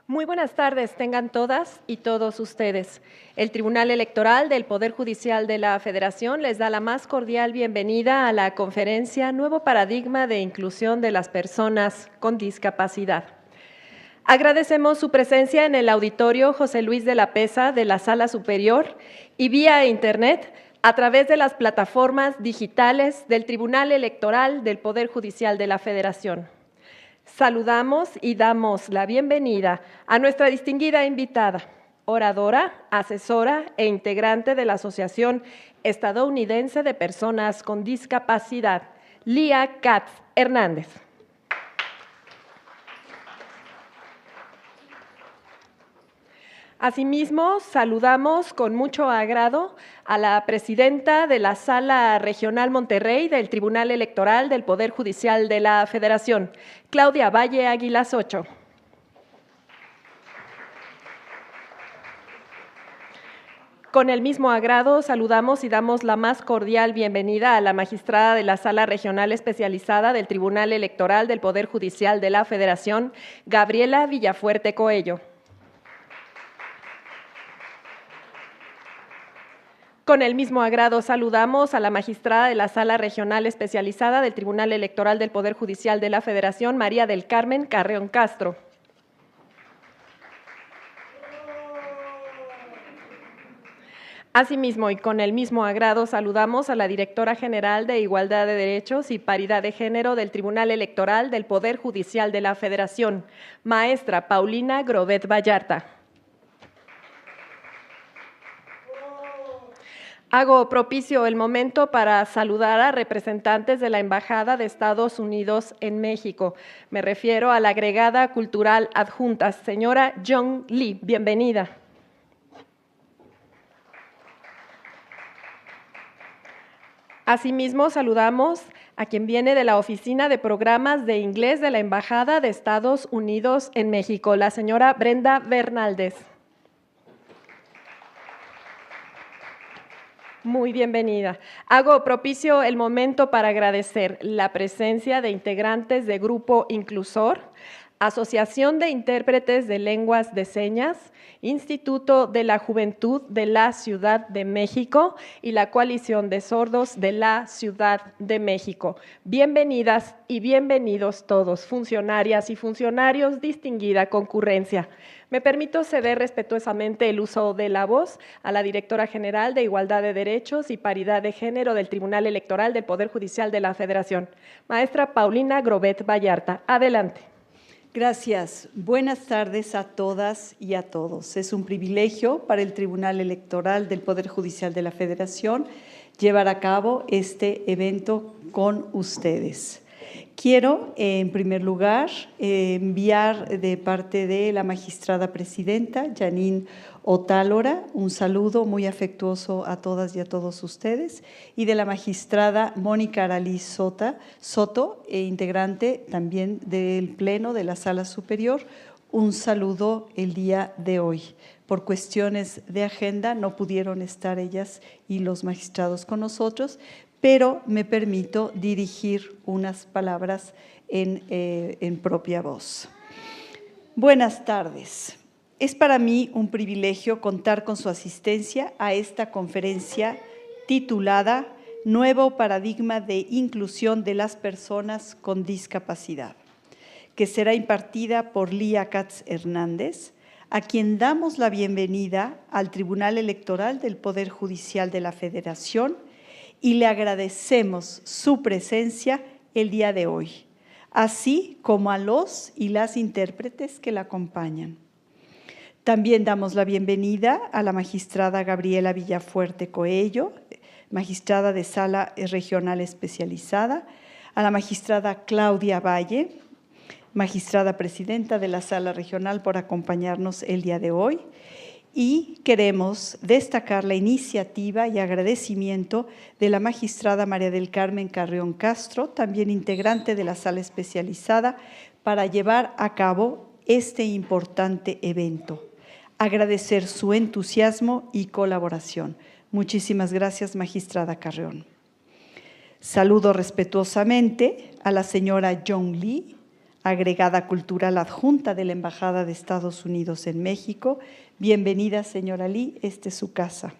Muy buenas tardes, tengan todas y todos ustedes. El Tribunal Electoral del Poder Judicial de la Federación les da la más cordial bienvenida a la conferencia Nuevo Paradigma de Inclusión de las Personas con Discapacidad. Agradecemos su presencia en el auditorio José Luis de la Peza de la Sala Superior y vía Internet a través de las plataformas digitales del Tribunal Electoral del Poder Judicial de la Federación. Saludamos y damos la bienvenida a nuestra distinguida invitada, oradora, asesora e integrante de la Asociación Estadounidense de Personas con Discapacidad, Lía Katz Hernández. Asimismo, saludamos con mucho agrado a la presidenta de la Sala Regional Monterrey del Tribunal Electoral del Poder Judicial de la Federación, Claudia Valle Águilas Ocho. Con el mismo agrado, saludamos y damos la más cordial bienvenida a la magistrada de la Sala Regional Especializada del Tribunal Electoral del Poder Judicial de la Federación, Gabriela Villafuerte Coello. Con el mismo agrado saludamos a la magistrada de la Sala Regional Especializada del Tribunal Electoral del Poder Judicial de la Federación, María del Carmen Carreón Castro. Asimismo, y con el mismo agrado, saludamos a la Directora General de Igualdad de Derechos y Paridad de Género del Tribunal Electoral del Poder Judicial de la Federación, maestra Paulina Grobet Vallarta. Hago propicio el momento para saludar a representantes de la Embajada de Estados Unidos en México. Me refiero a la agregada cultural adjunta, señora Jong Lee. Bienvenida. Asimismo, saludamos a quien viene de la Oficina de Programas de Inglés de la Embajada de Estados Unidos en México, la señora Brenda Bernaldez. Muy bienvenida. Hago propicio el momento para agradecer la presencia de integrantes de Grupo Inclusor, Asociación de Intérpretes de Lenguas de Señas, Instituto de la Juventud de la Ciudad de México y la Coalición de Sordos de la Ciudad de México. Bienvenidas y bienvenidos todos, funcionarias y funcionarios, distinguida concurrencia. Me permito ceder respetuosamente el uso de la voz a la Directora General de Igualdad de Derechos y Paridad de Género del Tribunal Electoral del Poder Judicial de la Federación, maestra Paulina Grobet Vallarta. Adelante. Gracias. Buenas tardes a todas y a todos. Es un privilegio para el Tribunal Electoral del Poder Judicial de la Federación llevar a cabo este evento con ustedes. Quiero, en primer lugar, enviar de parte de la magistrada presidenta, Janine Otálora, un saludo muy afectuoso a todas y a todos ustedes, y de la magistrada Mónica Aralí Soto, integrante también del Pleno de la Sala Superior, un saludo el día de hoy. Por cuestiones de agenda no pudieron estar ellas y los magistrados con nosotros, pero me permito dirigir unas palabras en propia voz. Buenas tardes. Es para mí un privilegio contar con su asistencia a esta conferencia titulada Nuevo Paradigma de Inclusión de las Personas con Discapacidad, que será impartida por Lía Katz Hernández, a quien damos la bienvenida al Tribunal Electoral del Poder Judicial de la Federación y le agradecemos su presencia el día de hoy, así como a los y las intérpretes que la acompañan. También damos la bienvenida a la magistrada Gabriela Villafuerte Coello, magistrada de Sala Regional Especializada, a la magistrada Claudia Valle, magistrada presidenta de la Sala Regional, por acompañarnos el día de hoy. Y queremos destacar la iniciativa y agradecimiento de la magistrada María del Carmen Carreón Castro, también integrante de la Sala Especializada, para llevar a cabo este importante evento. Agradecer su entusiasmo y colaboración. Muchísimas gracias, magistrada Carreón. Saludo respetuosamente a la señora Jong Lee, agregada cultural adjunta de la Embajada de Estados Unidos en México. Bienvenida, señora Lee, esta es su casa.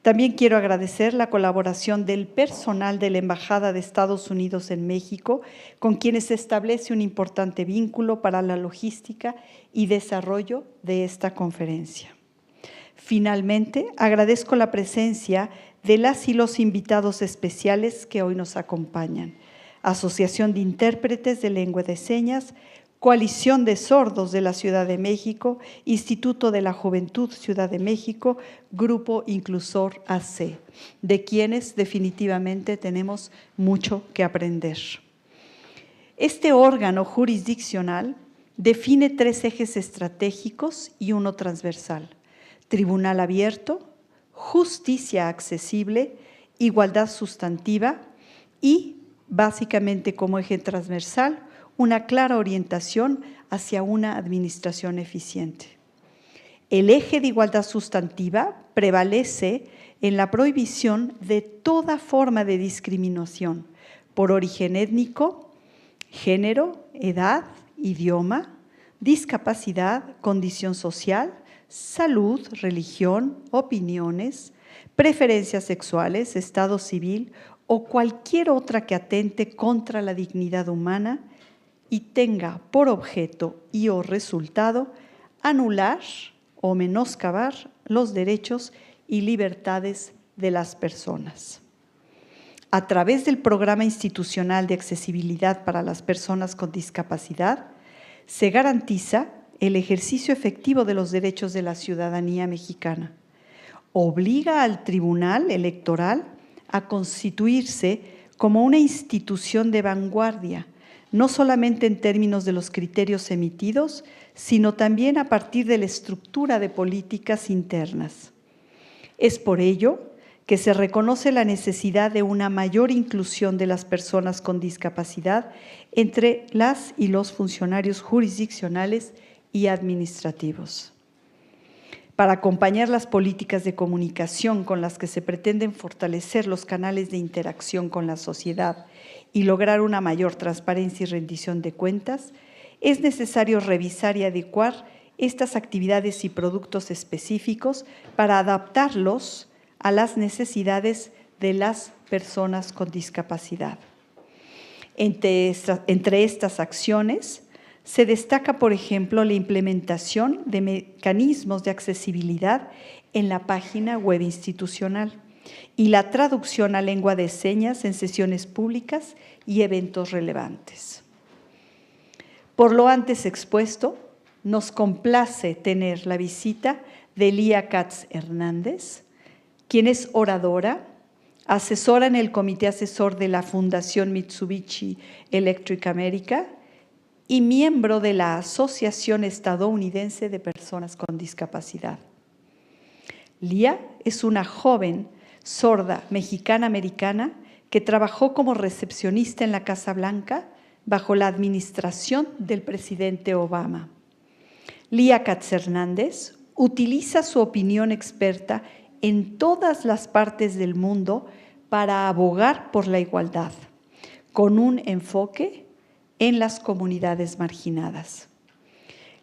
También quiero agradecer la colaboración del personal de la Embajada de Estados Unidos en México, con quienes se establece un importante vínculo para la logística y desarrollo de esta conferencia. Finalmente, agradezco la presencia de las y los invitados especiales que hoy nos acompañan. Asociación de Intérpretes de Lengua de Señas, Coalición de Sordos de la Ciudad de México, Instituto de la Juventud Ciudad de México, Grupo Inclusor AC, de quienes definitivamente tenemos mucho que aprender. Este órgano jurisdiccional define 3 ejes estratégicos y uno transversal: tribunal abierto, justicia accesible, igualdad sustantiva y, básicamente como eje transversal, una clara orientación hacia una administración eficiente. El eje de igualdad sustantiva prevalece en la prohibición de toda forma de discriminación por origen étnico, género, edad, idioma, discapacidad, condición social, salud, religión, opiniones, preferencias sexuales, estado civil o cualquier otra que atente contra la dignidad humana y tenga por objeto y o resultado anular o menoscabar los derechos y libertades de las personas. A través del Programa Institucional de Accesibilidad para las Personas con Discapacidad, se garantiza el ejercicio efectivo de los derechos de la ciudadanía mexicana. Obliga al Tribunal Electoral a constituirse como una institución de vanguardia, no solamente en términos de los criterios emitidos, sino también a partir de la estructura de políticas internas. Es por ello que se reconoce la necesidad de una mayor inclusión de las personas con discapacidad entre las y los funcionarios jurisdiccionales y administrativos. Para acompañar las políticas de comunicación con las que se pretenden fortalecer los canales de interacción con la sociedad y lograr una mayor transparencia y rendición de cuentas, es necesario revisar y adecuar estas actividades y productos específicos para adaptarlos a las necesidades de las personas con discapacidad. Entre estas acciones se destaca, por ejemplo, la implementación de mecanismos de accesibilidad en la página web institucional y la traducción a lengua de señas en sesiones públicas y eventos relevantes. Por lo antes expuesto, nos complace tener la visita de Lía Katz Hernández, quien es oradora, asesora en el Comité Asesor de la Fundación Mitsubishi Electric America y miembro de la Asociación Estadounidense de Personas con Discapacidad. Lía es una joven sorda mexicana-americana que trabajó como recepcionista en la Casa Blanca bajo la administración del presidente Obama. Lía Katz Hernández utiliza su opinión experta en todas las partes del mundo para abogar por la igualdad, con un enfoque en las comunidades marginadas.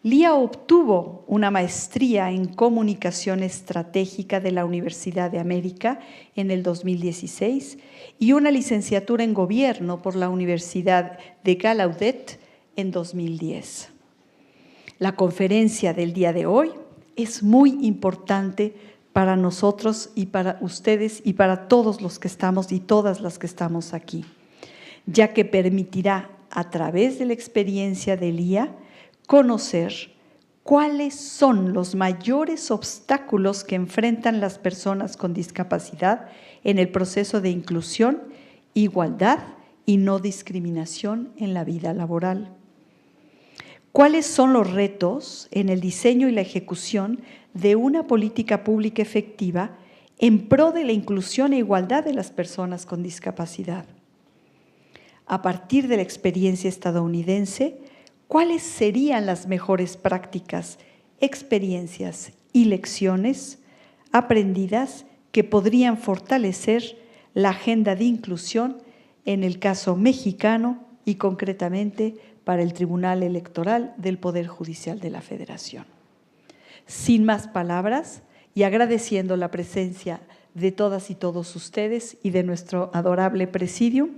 Lía obtuvo una maestría en comunicación estratégica de la Universidad de América en el 2016 y una licenciatura en gobierno por la Universidad de Gallaudet en 2010. La conferencia del día de hoy es muy importante para nosotros y para ustedes y para todos los que estamos y todas las que estamos aquí, ya que permitirá a través de la experiencia de Lía conocer cuáles son los mayores obstáculos que enfrentan las personas con discapacidad en el proceso de inclusión, igualdad y no discriminación en la vida laboral. ¿Cuáles son los retos en el diseño y la ejecución de una política pública efectiva en pro de la inclusión e igualdad de las personas con discapacidad? A partir de la experiencia estadounidense, ¿cuáles serían las mejores prácticas, experiencias y lecciones aprendidas que podrían fortalecer la agenda de inclusión en el caso mexicano y concretamente para el Tribunal Electoral del Poder Judicial de la Federación. Sin más palabras y agradeciendo la presencia de todas y todos ustedes y de nuestro adorable presidium,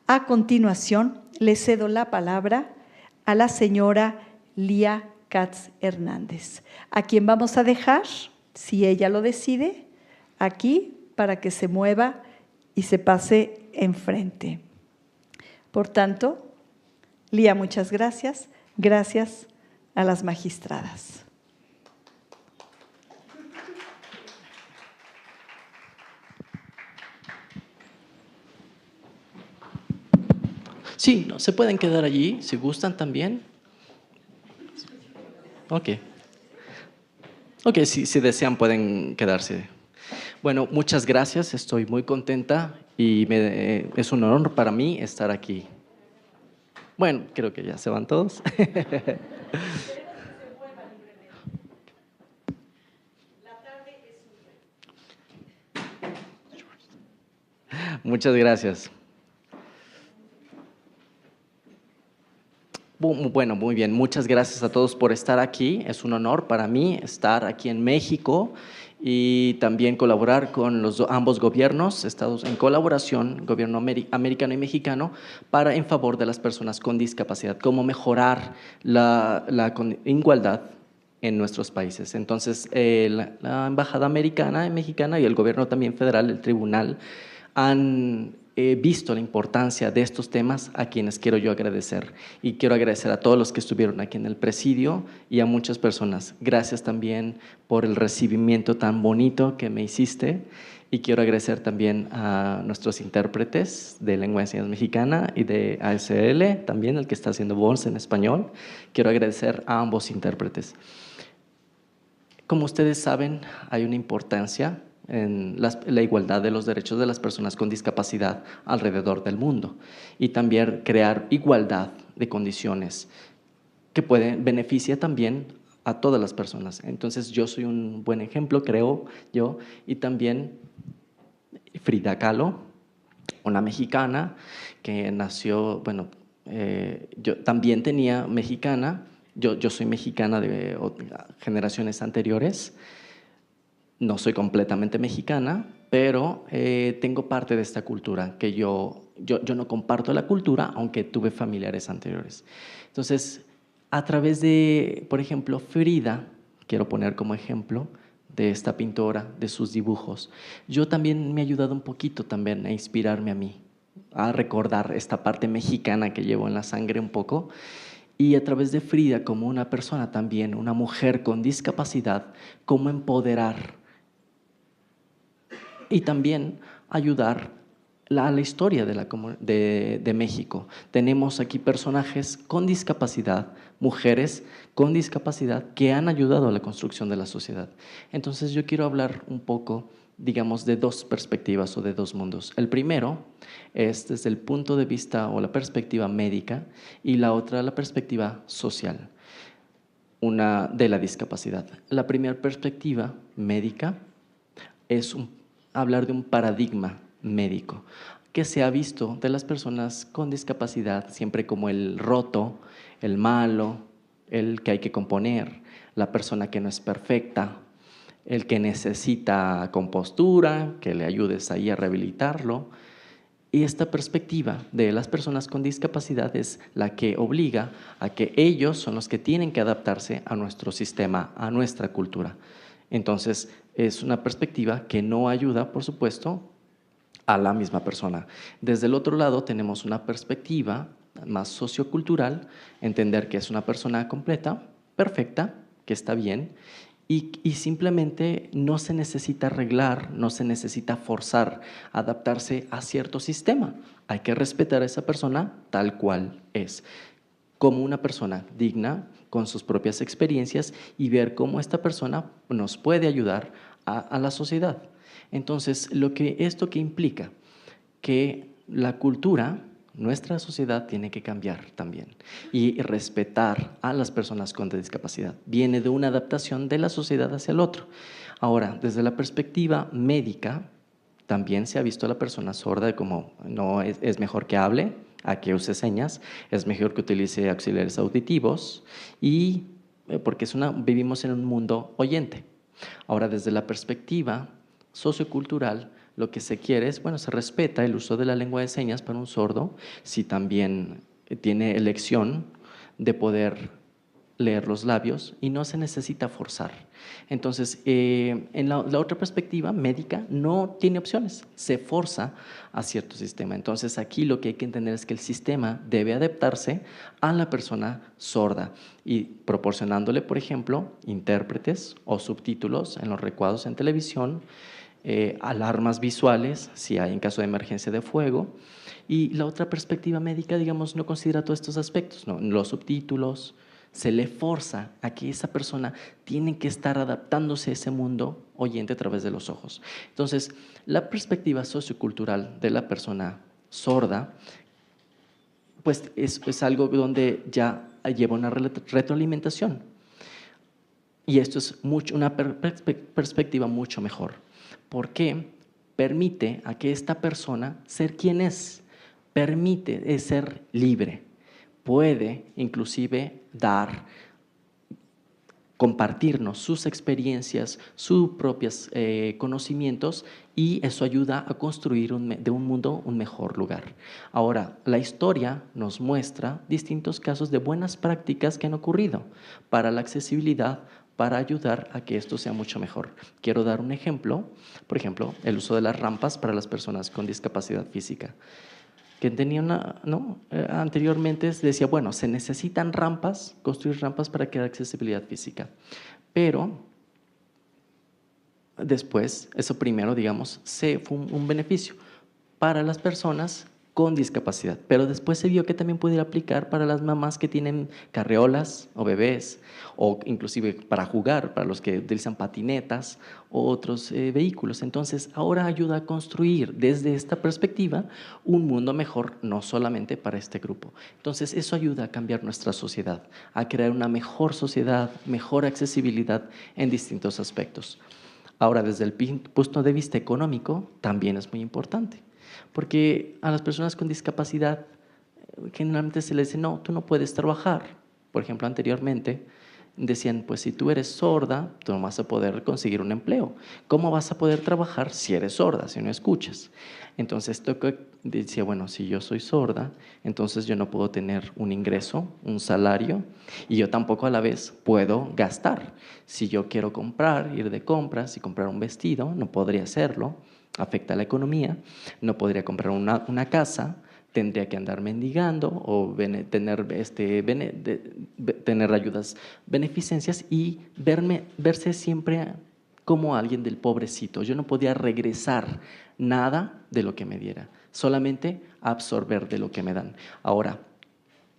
a continuación le cedo la palabra a la señora Lía Katz Hernández, a quien vamos a dejar, si ella lo decide, aquí para que se mueva y se pase enfrente. Por tanto, Lía, muchas gracias. Gracias a las magistradas. Sí, no, se pueden quedar allí, si gustan también. Ok. Ok, si desean pueden quedarse. Bueno, muchas gracias, estoy muy contenta y es un honor para mí estar aquí. Bueno, creo que ya se van todos. Muchas gracias. Bueno, muy bien. Muchas gracias a todos por estar aquí. Es un honor para mí estar aquí en México y también colaborar con ambos gobiernos, estados en colaboración, gobierno americano y mexicano, en favor de las personas con discapacidad, cómo mejorar la igualdad en nuestros países. Entonces, la Embajada Americana y Mexicana y el gobierno también federal, el tribunal, han visto la importancia de estos temas, a quienes quiero yo agradecer. Y quiero agradecer a todos los que estuvieron aquí en el presidio y a muchas personas. Gracias también por el recibimiento tan bonito que me hiciste. Y quiero agradecer también a nuestros intérpretes de lengua de señas mexicana y de ASL, también el que está haciendo voz en español. Quiero agradecer a ambos intérpretes. Como ustedes saben, hay una importancia en la igualdad de los derechos de las personas con discapacidad alrededor del mundo y también crear igualdad de condiciones que beneficia también a todas las personas. Entonces yo soy un buen ejemplo, creo yo, y también Frida Kahlo, una mexicana que nació, bueno, yo también tenía mexicana, yo soy mexicana de generaciones anteriores. No soy completamente mexicana, pero tengo parte de esta cultura que yo no comparto la cultura, aunque tuve familiares anteriores. Entonces, a través de, por ejemplo, Frida, quiero poner como ejemplo de esta pintora, de sus dibujos, yo también me he ayudado un poquito también a inspirarme a mí, a recordar esta parte mexicana que llevo en la sangre un poco. Y a través de Frida, como una persona también, una mujer con discapacidad, cómo empoderar y también ayudar a la historia de México. Tenemos aquí personajes con discapacidad, mujeres con discapacidad que han ayudado a la construcción de la sociedad. Entonces yo quiero hablar un poco, digamos, de dos perspectivas o de dos mundos. El primero es desde el punto de vista o la perspectiva médica y la otra la perspectiva social, una de la discapacidad. La primera perspectiva médica es hablar de un paradigma médico que se ha visto de las personas con discapacidad siempre como el roto, el malo, el que hay que componer, la persona que no es perfecta, el que necesita compostura, que le ayudes ahí a rehabilitarlo. Y esta perspectiva de las personas con discapacidad es la que obliga a que ellos son los que tienen que adaptarse a nuestro sistema, a nuestra cultura. Entonces, es una perspectiva que no ayuda, por supuesto, a la misma persona. Desde el otro lado tenemos una perspectiva más sociocultural, entender que es una persona completa, perfecta, que está bien, y simplemente no se necesita arreglar, no se necesita forzar, adaptarse a cierto sistema. Hay que respetar a esa persona tal cual es, como una persona digna, con sus propias experiencias y ver cómo esta persona nos puede ayudar a la sociedad. Entonces, ¿esto qué implica? Que la cultura, nuestra sociedad tiene que cambiar también y respetar a las personas con discapacidad. Viene de una adaptación de la sociedad hacia el otro. Ahora, desde la perspectiva médica, también se ha visto a la persona sorda como no es mejor que hable, a que use señas, es mejor que utilice auxiliares auditivos y porque vivimos en un mundo oyente. Ahora, desde la perspectiva sociocultural, lo que se quiere es, bueno, se respeta el uso de la lengua de señas para un sordo, si también tiene elección de poder leer los labios y no se necesita forzar. Entonces, en la otra perspectiva médica no tiene opciones, se forza a cierto sistema. Entonces, aquí lo que hay que entender es que el sistema debe adaptarse a la persona sorda y proporcionándole, por ejemplo, intérpretes o subtítulos en los recuadros en televisión, alarmas visuales, si hay en caso de emergencia de fuego. Y la otra perspectiva médica, digamos, no considera todos estos aspectos, ¿no? Los subtítulos, se le forza a que esa persona tiene que estar adaptándose a ese mundo oyente a través de los ojos. Entonces, la perspectiva sociocultural de la persona sorda, pues es algo donde ya lleva una retroalimentación. Y esto es una perspectiva mucho mejor, porque permite a que esta persona ser quien es, permite ser libre. Puede inclusive compartirnos sus experiencias, sus propios conocimientos y eso ayuda a construir de un mundo un mejor lugar. Ahora, la historia nos muestra distintos casos de buenas prácticas que han ocurrido para la accesibilidad, para ayudar a que esto sea mucho mejor. Quiero dar un ejemplo, por ejemplo, el uso de las rampas para las personas con discapacidad física. Que anteriormente se decía, bueno, se necesitan rampas, construir rampas para que haya accesibilidad física. Pero después, eso primero, digamos, fue un beneficio para las personas con discapacidad, pero después se vio que también pudiera aplicar para las mamás que tienen carreolas o bebés, o inclusive para jugar, para los que utilizan patinetas o otros vehículos. Entonces, ahora ayuda a construir desde esta perspectiva un mundo mejor, no solamente para este grupo. Entonces, eso ayuda a cambiar nuestra sociedad, a crear una mejor sociedad, mejor accesibilidad en distintos aspectos. Ahora, desde el punto de vista económico, también es muy importante. Porque a las personas con discapacidad generalmente se les dice, no, tú no puedes trabajar. Por ejemplo, anteriormente decían, pues si tú eres sorda, tú no vas a poder conseguir un empleo. ¿Cómo vas a poder trabajar si eres sorda, si no escuchas? Entonces, decía, bueno, si yo soy sorda, entonces yo no puedo tener un ingreso, un salario, y yo tampoco a la vez puedo gastar. Si yo quiero comprar, ir de compras y comprar un vestido, no podría hacerlo. Afecta a la economía, no podría comprar una casa, tendría que andar mendigando o tener ayudas, beneficencias y verse siempre como alguien del pobrecito. Yo no podía regresar nada de lo que me diera, solamente absorber de lo que me dan. Ahora,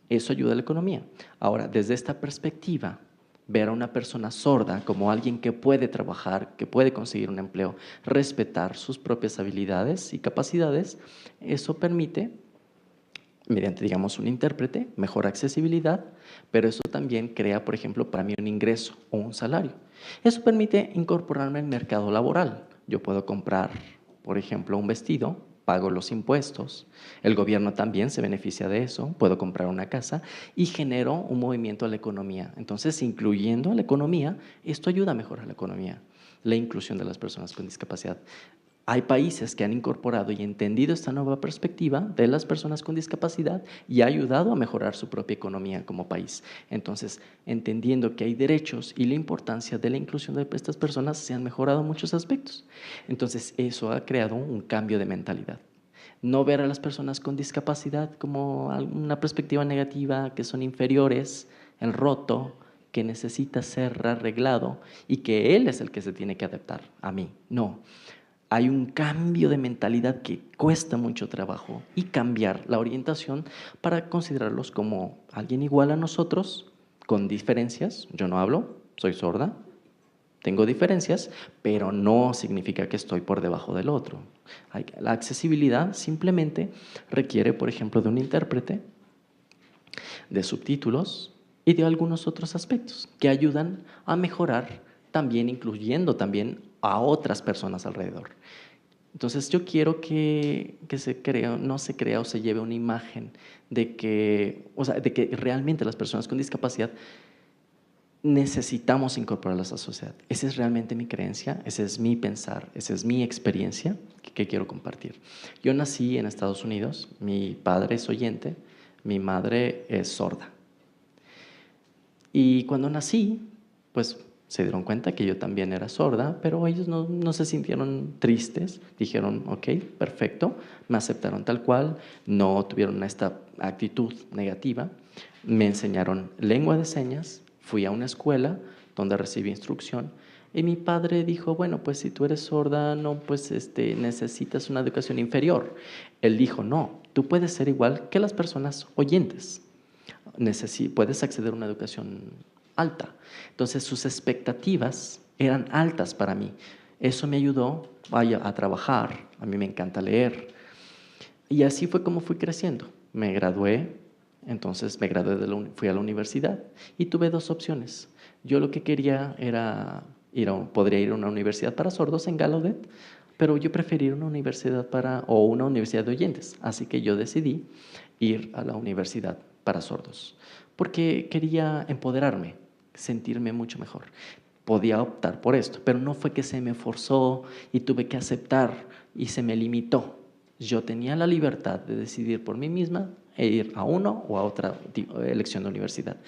eso ayuda a la economía. Ahora, desde esta perspectiva, ver a una persona sorda como alguien que puede trabajar, que puede conseguir un empleo, respetar sus propias habilidades y capacidades, eso permite, mediante, digamos, un intérprete, mejor accesibilidad, pero eso también crea, por ejemplo, para mí un ingreso o un salario. Eso permite incorporarme al mercado laboral. Yo puedo comprar, por ejemplo, un vestido, pago los impuestos, el gobierno también se beneficia de eso, puedo comprar una casa y genero un movimiento a la economía. Entonces, incluyendo a la economía, esto ayuda a mejorar la economía, la inclusión de las personas con discapacidad. Hay países que han incorporado y entendido esta nueva perspectiva de las personas con discapacidad y ha ayudado a mejorar su propia economía como país. Entonces, entendiendo que hay derechos y la importancia de la inclusión de estas personas, se han mejorado muchos aspectos. Entonces, eso ha creado un cambio de mentalidad. No ver a las personas con discapacidad como una perspectiva negativa, que son inferiores, el roto, que necesita ser arreglado y que él es el que se tiene que adaptar a mí. No. Hay un cambio de mentalidad que cuesta mucho trabajo y cambiar la orientación para considerarlos como alguien igual a nosotros, con diferencias. Yo no hablo, soy sorda, tengo diferencias, pero no significa que estoy por debajo del otro. La accesibilidad simplemente requiere, por ejemplo, de un intérprete, de subtítulos y de algunos otros aspectos que ayudan a mejorar también, incluyendo también a otras personas alrededor. Entonces yo quiero que se crea, no se crea o se lleve una imagen de que, o sea, de que realmente las personas con discapacidad necesitamos incorporarlas a la sociedad. Esa es realmente mi creencia, ese es mi pensar, esa es mi experiencia que quiero compartir. Yo nací en Estados Unidos, mi padre es oyente, mi madre es sorda. Y cuando nací, pues se dieron cuenta que yo también era sorda, pero ellos no se sintieron tristes, dijeron, ok, perfecto, me aceptaron tal cual, no tuvieron esta actitud negativa, me enseñaron lengua de señas, fui a una escuela donde recibí instrucción y mi padre dijo, bueno, pues si tú eres sorda, no, pues necesitas una educación inferior. Él dijo, no, tú puedes ser igual que las personas oyentes, puedes acceder a una educación alta. Entonces sus expectativas eran altas para mí. Eso me ayudó a trabajar, a mí me encanta leer. Y así fue como fui creciendo. Me gradué, entonces me gradué, fui a la universidad y tuve dos opciones. Yo lo que quería era podría ir a una universidad para sordos en Gallaudet, pero yo prefería una universidad o una universidad de oyentes. Así que yo decidí ir a la universidad para sordos, porque quería empoderarme, sentirme mucho mejor. Podía optar por esto, pero no fue que se me forzó y tuve que aceptar y se me limitó. Yo tenía la libertad de decidir por mí misma e ir a uno o a otra elección de universidad.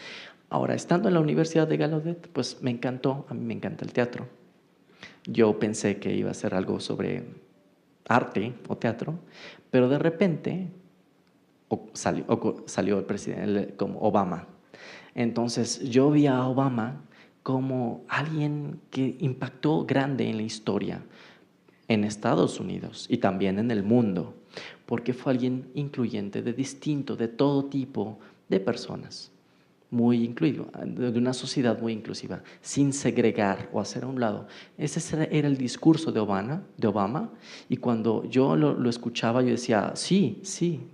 Ahora, estando en la Universidad de Gallaudet, pues me encantó, a mí me encanta el teatro. Yo pensé que iba a ser algo sobre arte o teatro, pero de repente salió el presidente como Obama. Entonces yo vi a Obama como alguien que impactó grande en la historia en Estados Unidos y también en el mundo, porque fue alguien incluyente, de distinto, de todo tipo de personas, muy incluido, de una sociedad muy inclusiva, sin segregar o hacer a un lado. Ese era el discurso de Obama, y cuando yo lo escuchaba, yo decía, sí,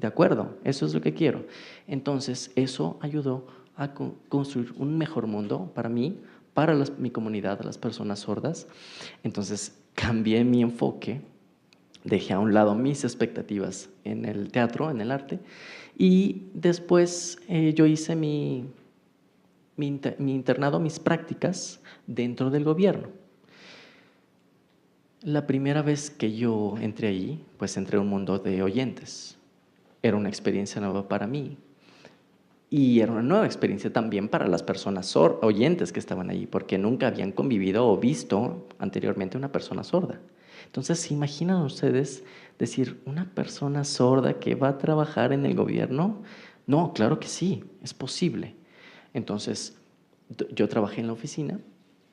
de acuerdo, eso es lo que quiero. Entonces, eso ayudó a construir un mejor mundo para mí, para mi comunidad, las personas sordas. Entonces, cambié mi enfoque, dejé a un lado mis expectativas en el teatro, en el arte, y después yo hice mi internado, mis prácticas dentro del gobierno. La primera vez que yo entré allí, pues entré a un mundo de oyentes. Era una experiencia nueva para mí. Y era una nueva experiencia también para las personas oyentes que estaban allí, porque nunca habían convivido o visto anteriormente una persona sorda. Entonces, ¿se imaginan ustedes decir, una persona sorda que va a trabajar en el gobierno? No, claro que sí, es posible. Entonces, yo trabajé en la oficina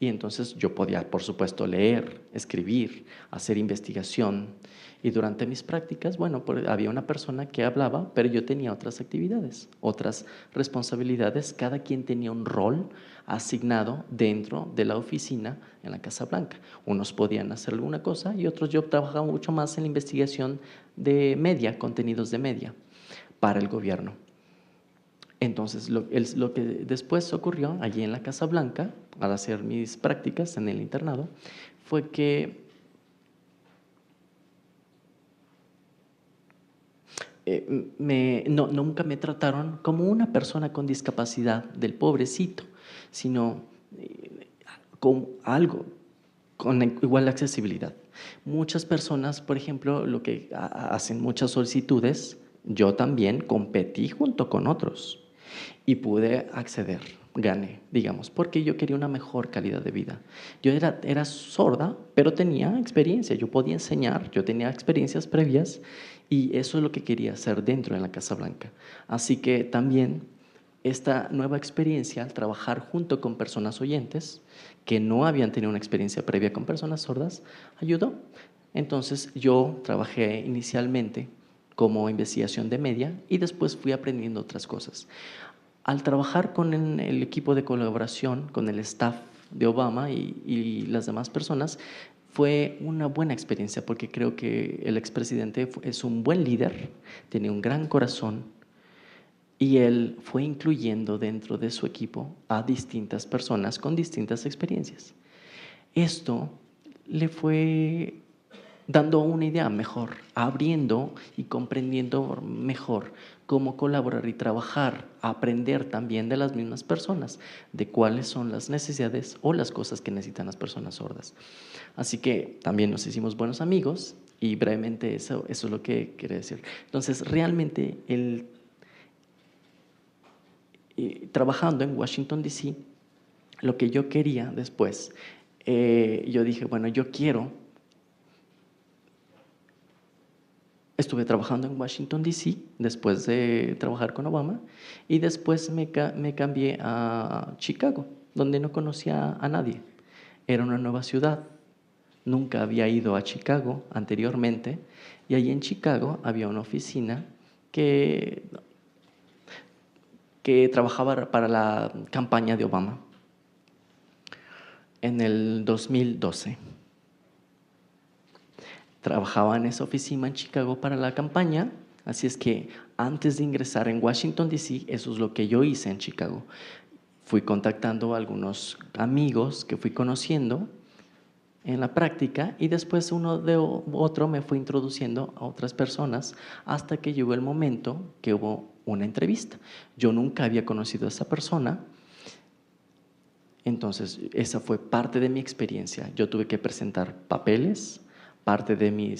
y entonces yo podía, por supuesto, leer, escribir, hacer investigación. Y durante mis prácticas, bueno, había una persona que hablaba, pero yo tenía otras actividades, otras responsabilidades. Cada quien tenía un rol asignado dentro de la oficina en la Casa Blanca. Unos podían hacer alguna cosa y otros, yo trabajaba mucho más en la investigación de media, contenidos de media para el gobierno. Entonces, lo que después ocurrió allí en la Casa Blanca, al hacer mis prácticas en el internado, fue que nunca me trataron como una persona con discapacidad del pobrecito, sino como algo con igual accesibilidad. Muchas personas, por ejemplo, lo que hacen muchas solicitudes, yo también competí junto con otros y pude acceder, gané, digamos, porque yo quería una mejor calidad de vida. Yo era sorda, pero tenía experiencia, yo podía enseñar, yo tenía experiencias previas y eso es lo que quería hacer dentro de la Casa Blanca. Así que también esta nueva experiencia, al trabajar junto con personas oyentes que no habían tenido una experiencia previa con personas sordas, ayudó. Entonces yo trabajé inicialmente como investigación de media y después fui aprendiendo otras cosas. Al trabajar con el equipo de colaboración, con el staff de Obama y las demás personas, fue una buena experiencia porque creo que el expresidente es un buen líder, tiene un gran corazón y él fue incluyendo dentro de su equipo a distintas personas con distintas experiencias. Esto le fue dando una idea mejor, abriendo y comprendiendo mejor cómo colaborar y trabajar, aprender también de las mismas personas, de cuáles son las necesidades o las cosas que necesitan las personas sordas. Así que también nos hicimos buenos amigos y brevemente eso es lo que quería decir. Entonces, realmente trabajando en Washington, D.C., lo que yo quería después, yo dije, bueno, yo quiero. Estuve trabajando en Washington, D.C. después de trabajar con Obama y después me cambié a Chicago, donde no conocía a nadie. Era una nueva ciudad. Nunca había ido a Chicago anteriormente y allí en Chicago había una oficina que trabajaba para la campaña de Obama en el 2012. Trabajaba en esa oficina en Chicago para la campaña, así es que antes de ingresar en Washington, D.C., eso es lo que yo hice en Chicago. Fui contactando a algunos amigos que fui conociendo en la práctica y después uno de otro me fue introduciendo a otras personas hasta que llegó el momento que hubo una entrevista. Yo nunca había conocido a esa persona, entonces esa fue parte de mi experiencia. Yo tuve que presentar papeles, parte de mi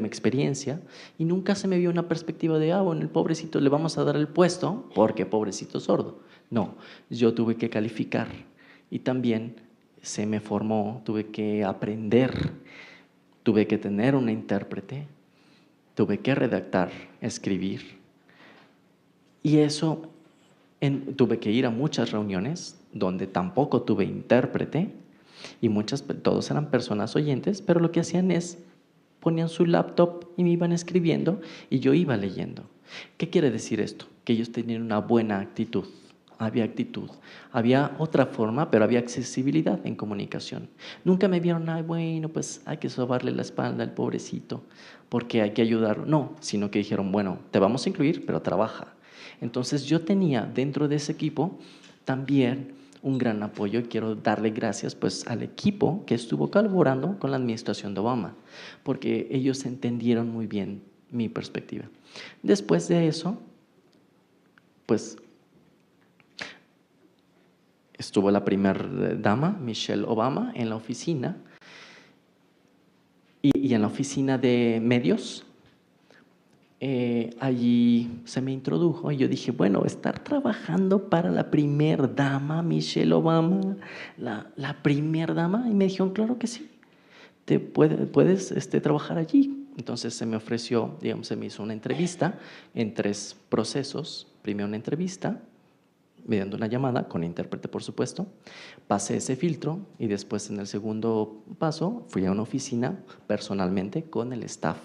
experiencia, y nunca se me vio una perspectiva de, bueno, el pobrecito le vamos a dar el puesto porque pobrecito sordo. No, yo tuve que calificar y también se me formó, tuve que aprender, tuve que tener una intérprete, tuve que redactar, escribir, y eso tuve que ir a muchas reuniones donde tampoco tuve intérprete y todos eran personas oyentes, pero lo que hacían es ponían su laptop y me iban escribiendo y yo iba leyendo. ¿Qué quiere decir esto? Que ellos tenían una buena actitud. Había otra forma, pero había accesibilidad en comunicación. Nunca me vieron, bueno, pues hay que sobarle la espalda al pobrecito porque hay que ayudarlo. No, sino que dijeron, bueno, te vamos a incluir, pero trabaja. Entonces yo tenía dentro de ese equipo también un gran apoyo y quiero darle gracias pues al equipo que estuvo colaborando con la administración de Obama, porque ellos entendieron muy bien mi perspectiva. Después de eso, pues estuvo la primera dama, Michelle Obama, en la oficina y en la oficina de medios. Allí se me introdujo y yo dije, bueno, estar trabajando para la primer dama, Michelle Obama, la primer dama, y me dijeron, claro que sí, puedes trabajar allí. Entonces se me ofreció, digamos, se me hizo una entrevista en 3 procesos. Primero una entrevista, mediante una llamada, con intérprete por supuesto, pasé ese filtro y después en el segundo paso fui a una oficina personalmente con el staff.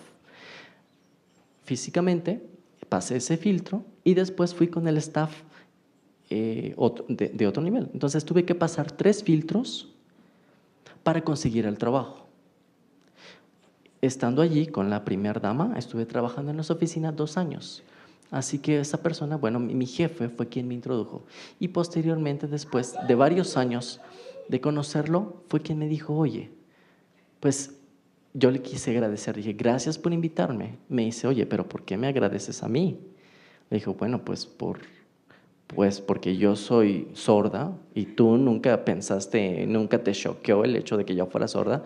Físicamente pasé ese filtro y después fui con el staff de otro nivel. Entonces tuve que pasar 3 filtros para conseguir el trabajo. Estando allí con la primera dama, estuve trabajando en esa oficina 2 años. Así que esa persona, bueno, mi jefe fue quien me introdujo. Y posteriormente, después de varios años de conocerlo, fue quien me dijo, oye, pues yo le quise agradecer, dije, gracias por invitarme. Me dice, oye, pero ¿por qué me agradeces a mí? Le dijo, bueno, pues porque yo soy sorda y tú nunca pensaste, nunca te choqueó el hecho de que yo fuera sorda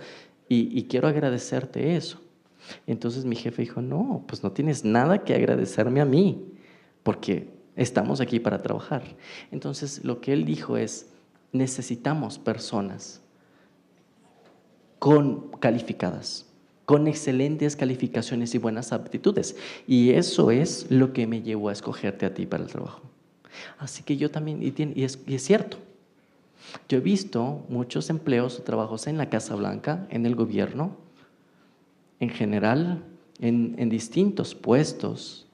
y quiero agradecerte eso. Entonces mi jefe dijo, no, pues no tienes nada que agradecerme a mí porque estamos aquí para trabajar. Entonces lo que él dijo es, necesitamos personas calificadas, con excelentes calificaciones y buenas aptitudes. Y eso es lo que me llevó a escogerte a ti para el trabajo. Así que yo también, y es cierto, yo he visto muchos empleos o trabajos en la Casa Blanca, en el gobierno, en general, en distintos puestos,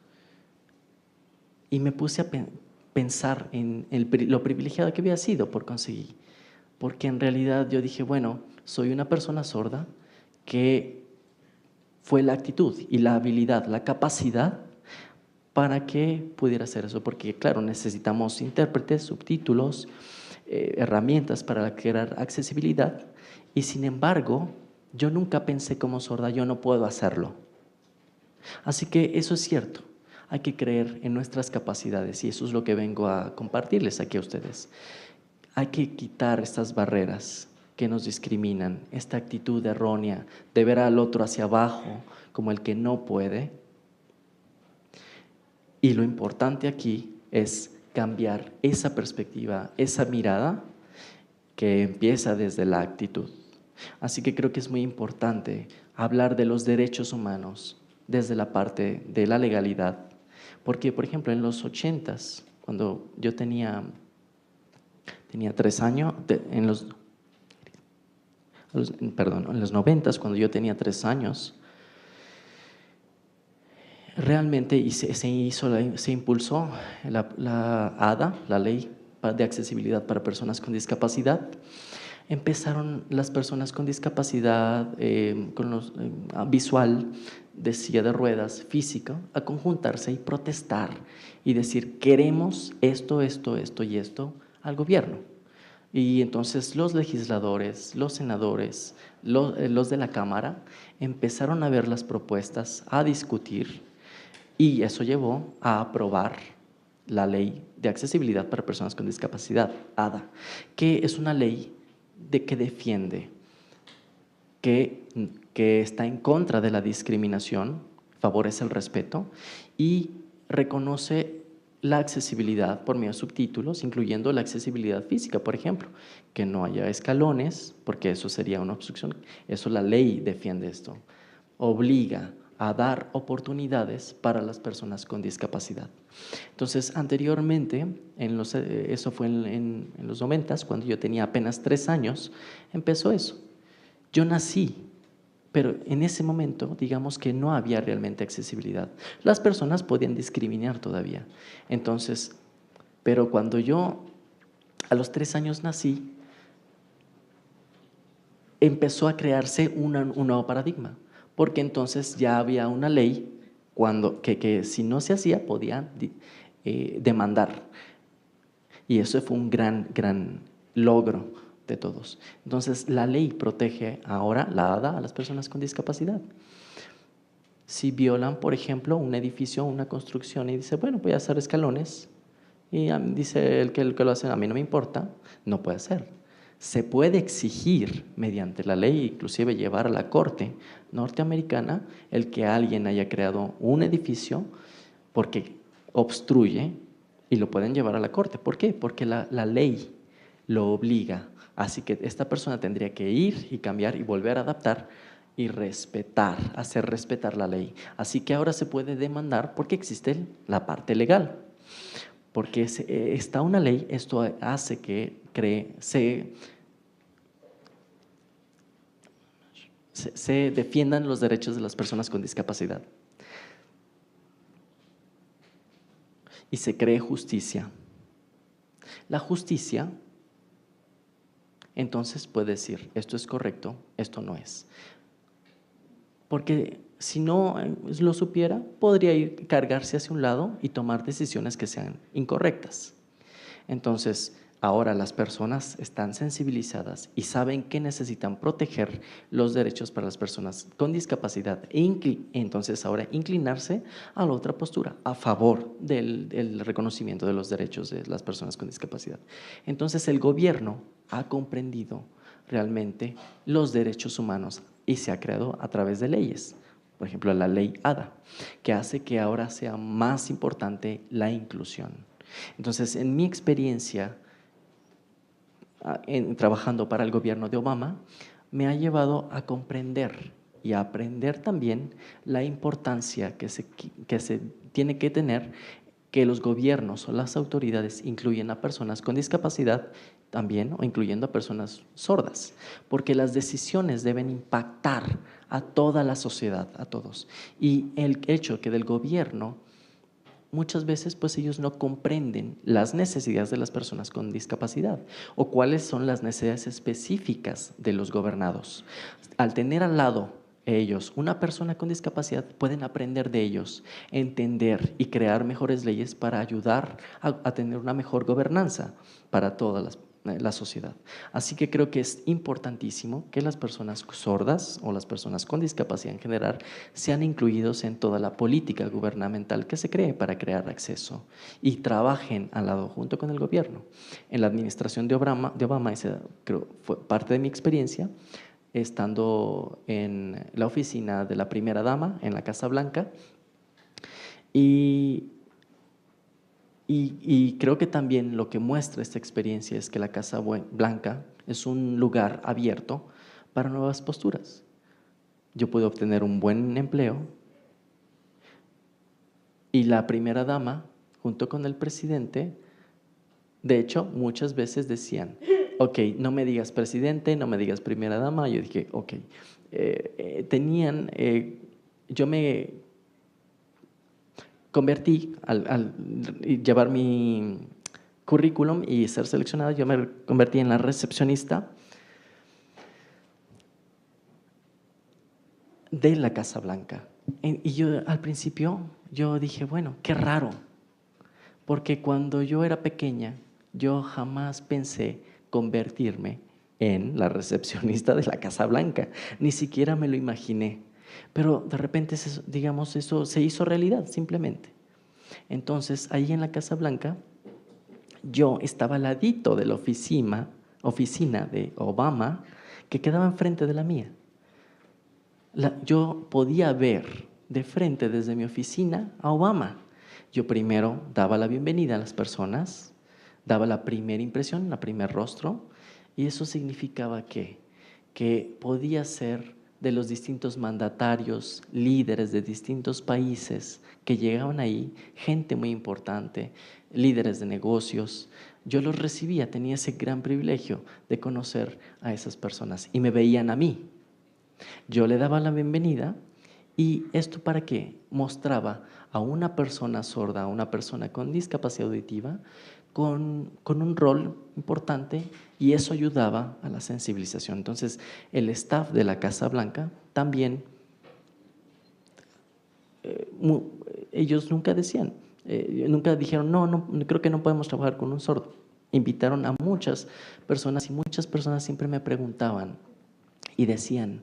y me puse a pensar en lo privilegiado que había sido por conseguir. Porque en realidad yo dije, bueno, soy una persona sorda que fue la actitud y la habilidad, la capacidad para que pudiera hacer eso. Porque claro, necesitamos intérpretes, subtítulos, herramientas para crear accesibilidad y sin embargo Yo nunca pensé como sorda, yo no puedo hacerlo. Así que eso es cierto. Hay que creer en nuestras capacidades y eso es lo que vengo a compartirles aquí a ustedes. Hay que quitar estas barreras que nos discriminan, esta actitud errónea de ver al otro hacia abajo como el que no puede. Y lo importante aquí es cambiar esa perspectiva, esa mirada que empieza desde la actitud. Así que creo que es muy importante hablar de los derechos humanos desde la parte de la legalidad. Porque, por ejemplo, en los 80s, cuando yo tenía 3 años, en los 90s, cuando yo tenía 3 años, realmente se impulsó la ADA, la Ley de Accesibilidad para Personas con Discapacidad. Empezaron las personas con discapacidad visual, de silla de ruedas, física, a conjuntarse y protestar y decir: queremos esto, esto, esto y esto al gobierno. Y entonces los legisladores, los senadores, los de la Cámara empezaron a ver las propuestas, a discutir, y eso llevó a aprobar la Ley de Accesibilidad para Personas con Discapacidad, ADA, que es una ley que defiende, que está en contra de la discriminación, favorece el respeto y reconoce la accesibilidad por medio de subtítulos, incluyendo la accesibilidad física, por ejemplo, que no haya escalones, porque eso sería una obstrucción. Eso, la ley defiende esto, obliga a dar oportunidades para las personas con discapacidad. Entonces, anteriormente, eso fue en los 90s, cuando yo tenía apenas 3 años, empezó eso. Yo nací, pero en ese momento, digamos que no había realmente accesibilidad. Las personas podían discriminar todavía. Entonces, pero cuando yo a los 3 años nací, empezó a crearse un nuevo paradigma, porque entonces ya había una ley que si no se hacía podían demandar. Y eso fue un gran logro de todos. Entonces, la ley protege ahora, la ADA, a las personas con discapacidad. Si violan, por ejemplo, un edificio, una construcción, y dice: bueno, voy a hacer escalones, y dice el que lo hace: a mí no me importa, no puede hacer. Se puede exigir mediante la ley, inclusive llevar a la corte norteamericana, el que alguien haya creado un edificio porque obstruye, y lo pueden llevar a la corte. ¿Por qué? Porque la ley lo obliga. Así que esta persona tendría que ir y cambiar y volver a adaptar y respetar, hacer respetar la ley. Así que ahora se puede demandar porque existe la parte legal. Porque está una ley, esto hace que se defiendan los derechos de las personas con discapacidad. Y se cree justicia. La justicia, entonces, puede decir: esto es correcto, esto no es. Porque si no lo supiera, podría cargarse hacia un lado y tomar decisiones que sean incorrectas. Entonces, ahora las personas están sensibilizadas y saben que necesitan proteger los derechos para las personas con discapacidad, entonces ahora inclinarse a la otra postura, a favor del reconocimiento de los derechos de las personas con discapacidad. Entonces, el gobierno ha comprendido realmente los derechos humanos y se ha creado a través de leyes. Por ejemplo, la ley ADA, que hace que ahora sea más importante la inclusión. Entonces, en mi experiencia trabajando para el gobierno de Obama, me ha llevado a comprender y a aprender también la importancia que se tiene que tener que los gobiernos o las autoridades incluyen a personas con discapacidad también, o incluyendo a personas sordas, porque las decisiones deben impactar a toda la sociedad, a todos. Y el hecho que del gobierno, muchas veces pues ellos no comprenden las necesidades de las personas con discapacidad o cuáles son las necesidades específicas de los gobernados. Al tener al lado ellos una persona con discapacidad, pueden aprender de ellos, entender y crear mejores leyes para ayudar a tener una mejor gobernanza para todas la sociedad. Así que creo que es importantísimo que las personas sordas o las personas con discapacidad en general sean incluidos en toda la política gubernamental que se cree para crear acceso y trabajen al lado junto con el gobierno. En la administración de Obama esa creo fue parte de mi experiencia, estando en la oficina de la primera dama en la Casa Blanca, y creo que también lo que muestra esta experiencia es que la Casa Blanca es un lugar abierto para nuevas posturas. Yo puedo obtener un buen empleo y la primera dama, junto con el presidente, de hecho, muchas veces decían, ok, no me digas presidente, no me digas primera dama. Yo dije, ok. Yo me convertí al llevar mi currículum y ser seleccionado, yo me convertí en la recepcionista de la Casa Blanca. Y yo al principio, yo dije, bueno, qué raro, porque cuando yo era pequeña, yo jamás pensé convertirme en la recepcionista de la Casa Blanca, ni siquiera me lo imaginé. Pero de repente, digamos, eso se hizo realidad simplemente. Entonces, ahí en la Casa Blanca, yo estaba al ladito de la oficina de Obama, que quedaba enfrente de la mía. Yo podía ver de frente desde mi oficina a Obama. Yo primero daba la bienvenida a las personas, daba la primera impresión, la primer rostro, y eso significaba que podía ser de los distintos mandatarios, líderes de distintos países que llegaban ahí, gente muy importante, líderes de negocios. Yo los recibía, tenía ese gran privilegio de conocer a esas personas y me veían a mí. Yo le daba la bienvenida y esto para qué mostraba a una persona sorda, a una persona con discapacidad auditiva, con un rol importante, y eso ayudaba a la sensibilización. Entonces, el staff de la Casa Blanca también, ellos nunca decían, nunca dijeron, no, creo que no podemos trabajar con un sordo. Invitaron a muchas personas y muchas personas siempre me preguntaban y decían,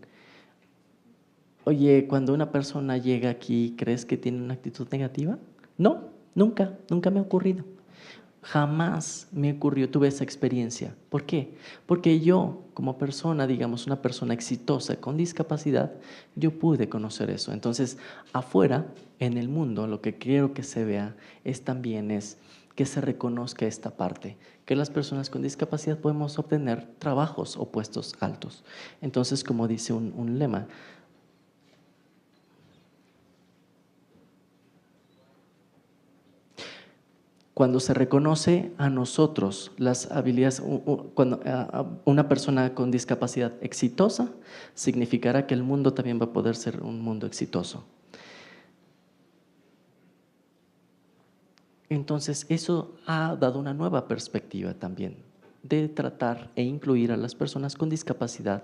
oye, cuando una persona llega aquí, ¿crees que tiene una actitud negativa? No, nunca me ha ocurrido. Jamás me ocurrió, tuve esa experiencia. ¿Por qué? Porque yo, como persona, digamos, una persona exitosa con discapacidad, yo pude conocer eso. Entonces, afuera, en el mundo, lo que quiero que se vea también es que se reconozca esta parte, que las personas con discapacidad podemos obtener trabajos o puestos altos. Entonces, como dice un lema, cuando se reconoce a nosotros las habilidades, cuando una persona con discapacidad exitosa, significará que el mundo también va a poder ser un mundo exitoso. Entonces, eso ha dado una nueva perspectiva también de tratar e incluir a las personas con discapacidad,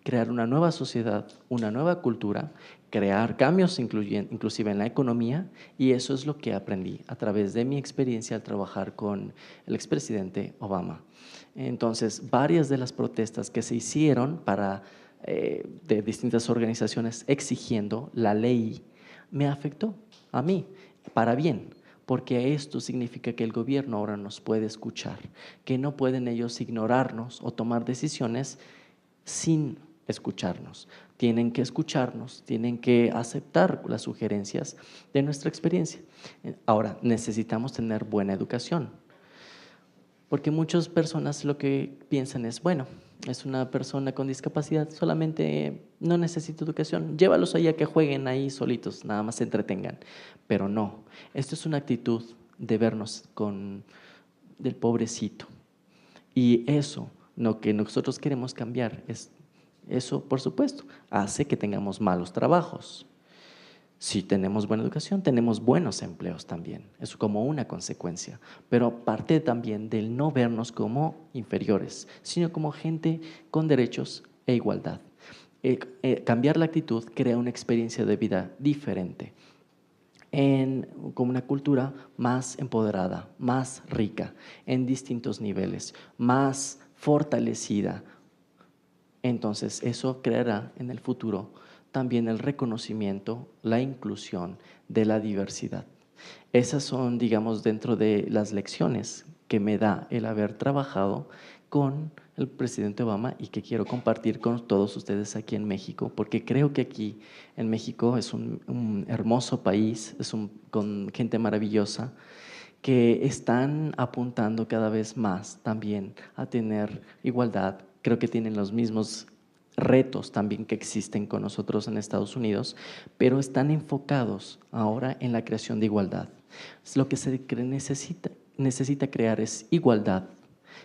crear una nueva sociedad, una nueva cultura, crear cambios inclusive en la economía, y eso es lo que aprendí a través de mi experiencia al trabajar con el expresidente Obama. Entonces, varias de las protestas que se hicieron de distintas organizaciones exigiendo la ley me afectó a mí, para bien, porque esto significa que el gobierno ahora nos puede escuchar, que no pueden ellos ignorarnos o tomar decisiones sin escucharnos. Tienen que escucharnos, tienen que aceptar las sugerencias de nuestra experiencia. Ahora, necesitamos tener buena educación, porque muchas personas lo que piensan es, bueno, es una persona con discapacidad, solamente no necesita educación, llévalos ahí a que jueguen ahí solitos, nada más se entretengan. Pero no, esto es una actitud de vernos del pobrecito. Y eso, lo que nosotros queremos cambiar, eso, por supuesto, hace que tengamos malos trabajos. Si tenemos buena educación, tenemos buenos empleos también, es como una consecuencia, pero parte también del no vernos como inferiores, sino como gente con derechos e igualdad. Cambiar la actitud crea una experiencia de vida diferente. como una cultura más empoderada, más rica, en distintos niveles, más fortalecida. Entonces, eso creará en el futuro también el reconocimiento, la inclusión de la diversidad. Esas son, digamos, dentro de las lecciones que me da el haber trabajado con el presidente Obama y que quiero compartir con todos ustedes aquí en México, porque creo que aquí en México es un hermoso país, con gente maravillosa, que están apuntando cada vez más también a tener igualdad. Creo que tienen los mismos retos también que existen con nosotros en Estados Unidos, pero están enfocados ahora en la creación de igualdad. Lo que se necesita crear es igualdad,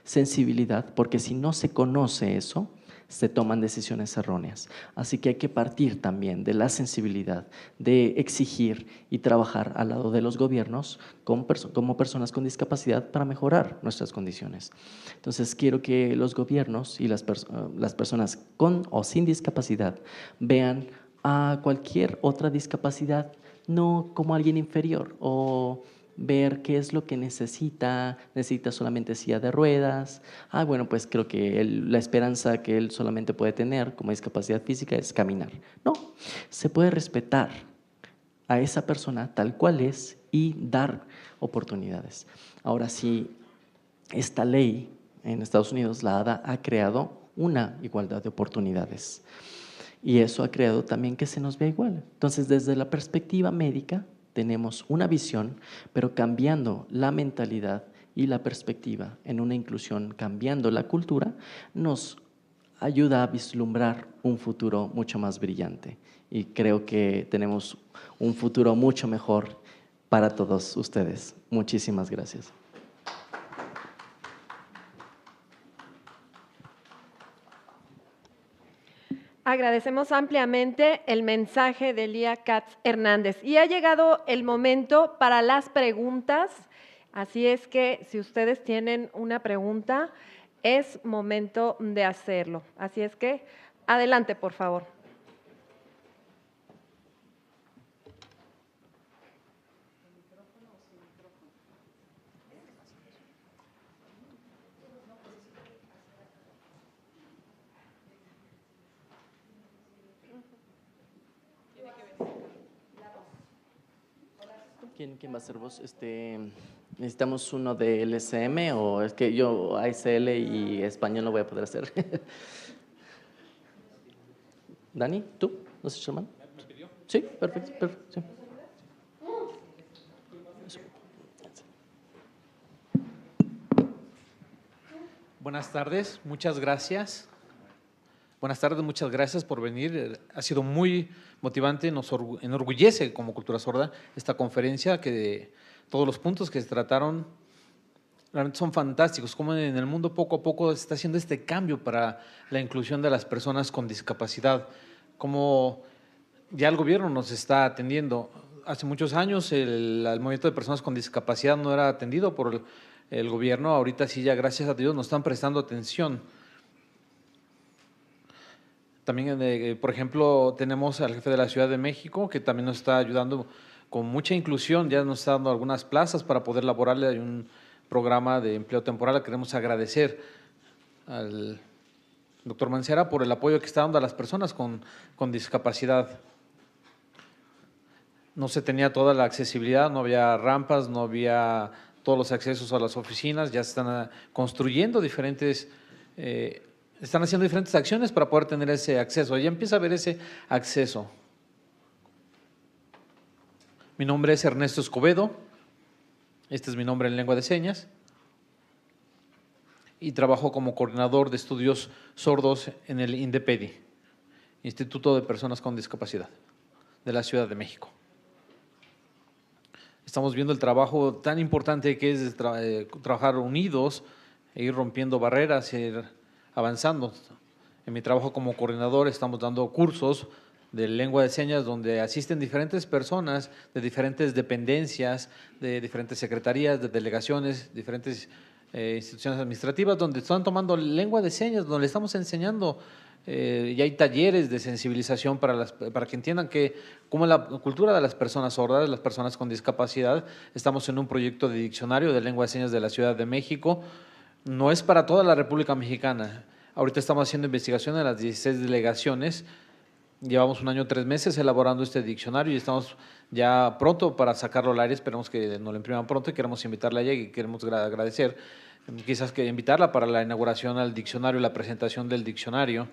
sensibilidad, porque si no se conoce eso, se toman decisiones erróneas. Así que hay que partir también de la sensibilidad, de exigir y trabajar al lado de los gobiernos como personas con discapacidad para mejorar nuestras condiciones. Entonces, quiero que los gobiernos y las personas con o sin discapacidad vean a cualquier otra discapacidad no como alguien inferior o ver qué es lo que necesita solamente silla de ruedas. Bueno, pues creo que la esperanza que él solamente puede tener como discapacidad física es caminar. No, se puede respetar a esa persona tal cual es y dar oportunidades. Ahora, sí, esta ley en Estados Unidos, la ADA, ha creado una igualdad de oportunidades y eso ha creado también que se nos vea igual. Entonces, desde la perspectiva médica, tenemos una visión, pero cambiando la mentalidad y la perspectiva en una inclusión, cambiando la cultura, nos ayuda a vislumbrar un futuro mucho más brillante. Y creo que tenemos un futuro mucho mejor para todos ustedes. Muchísimas gracias. Agradecemos ampliamente el mensaje de Lía Katz Hernández y ha llegado el momento para las preguntas, así es que si ustedes tienen una pregunta, es momento de hacerlo. Así es que adelante, por favor. ¿Quién va a ser vos? ¿Necesitamos uno de LSM o es que yo ASL y español no voy a poder hacer? Dani, ¿tú? ¿No sé, Sherman? ¿Me pidió? Sí, perfecto. Sí. Buenas tardes, muchas gracias. Buenas tardes, muchas gracias por venir. Ha sido muy motivante, nos enorgullece como Cultura Sorda esta conferencia, que todos los puntos que se trataron realmente son fantásticos, como en el mundo poco a poco se está haciendo este cambio para la inclusión de las personas con discapacidad, como ya el gobierno nos está atendiendo. Hace muchos años el movimiento de personas con discapacidad no era atendido por el gobierno, ahorita sí ya gracias a Dios nos están prestando atención. También, por ejemplo, tenemos al jefe de la Ciudad de México, que también nos está ayudando con mucha inclusión, ya nos está dando algunas plazas para poder laborarle. Hay un programa de empleo temporal. Queremos agradecer al doctor Mancera por el apoyo que está dando a las personas con discapacidad. No se tenía toda la accesibilidad, no había rampas, no había todos los accesos a las oficinas, ya se están construyendo están haciendo diferentes acciones para poder tener ese acceso. Ya empieza a haber ese acceso. Mi nombre es Ernesto Escobedo. Este es mi nombre en lengua de señas. Y trabajo como coordinador de estudios sordos en el INDEPEDI, Instituto de Personas con Discapacidad de la Ciudad de México. Estamos viendo el trabajo tan importante que es trabajar unidos e ir rompiendo barreras, ir avanzando. En mi trabajo como coordinador estamos dando cursos de lengua de señas donde asisten diferentes personas de diferentes dependencias, de diferentes secretarías, de delegaciones, diferentes instituciones administrativas, donde están tomando lengua de señas, donde le estamos enseñando ya hay talleres de sensibilización para que entiendan cómo la cultura de las personas sordas, las personas con discapacidad. Estamos en un proyecto de diccionario de lengua de señas de la Ciudad de México. No es para toda la República Mexicana. Ahorita estamos haciendo investigación en las 16 delegaciones. Llevamos 1 año 3 meses elaborando este diccionario y estamos ya pronto para sacarlo al aire. Esperemos que nos lo impriman pronto y queremos invitarla a ella y queremos agradecer, quizás que invitarla para la inauguración al diccionario, la presentación del diccionario.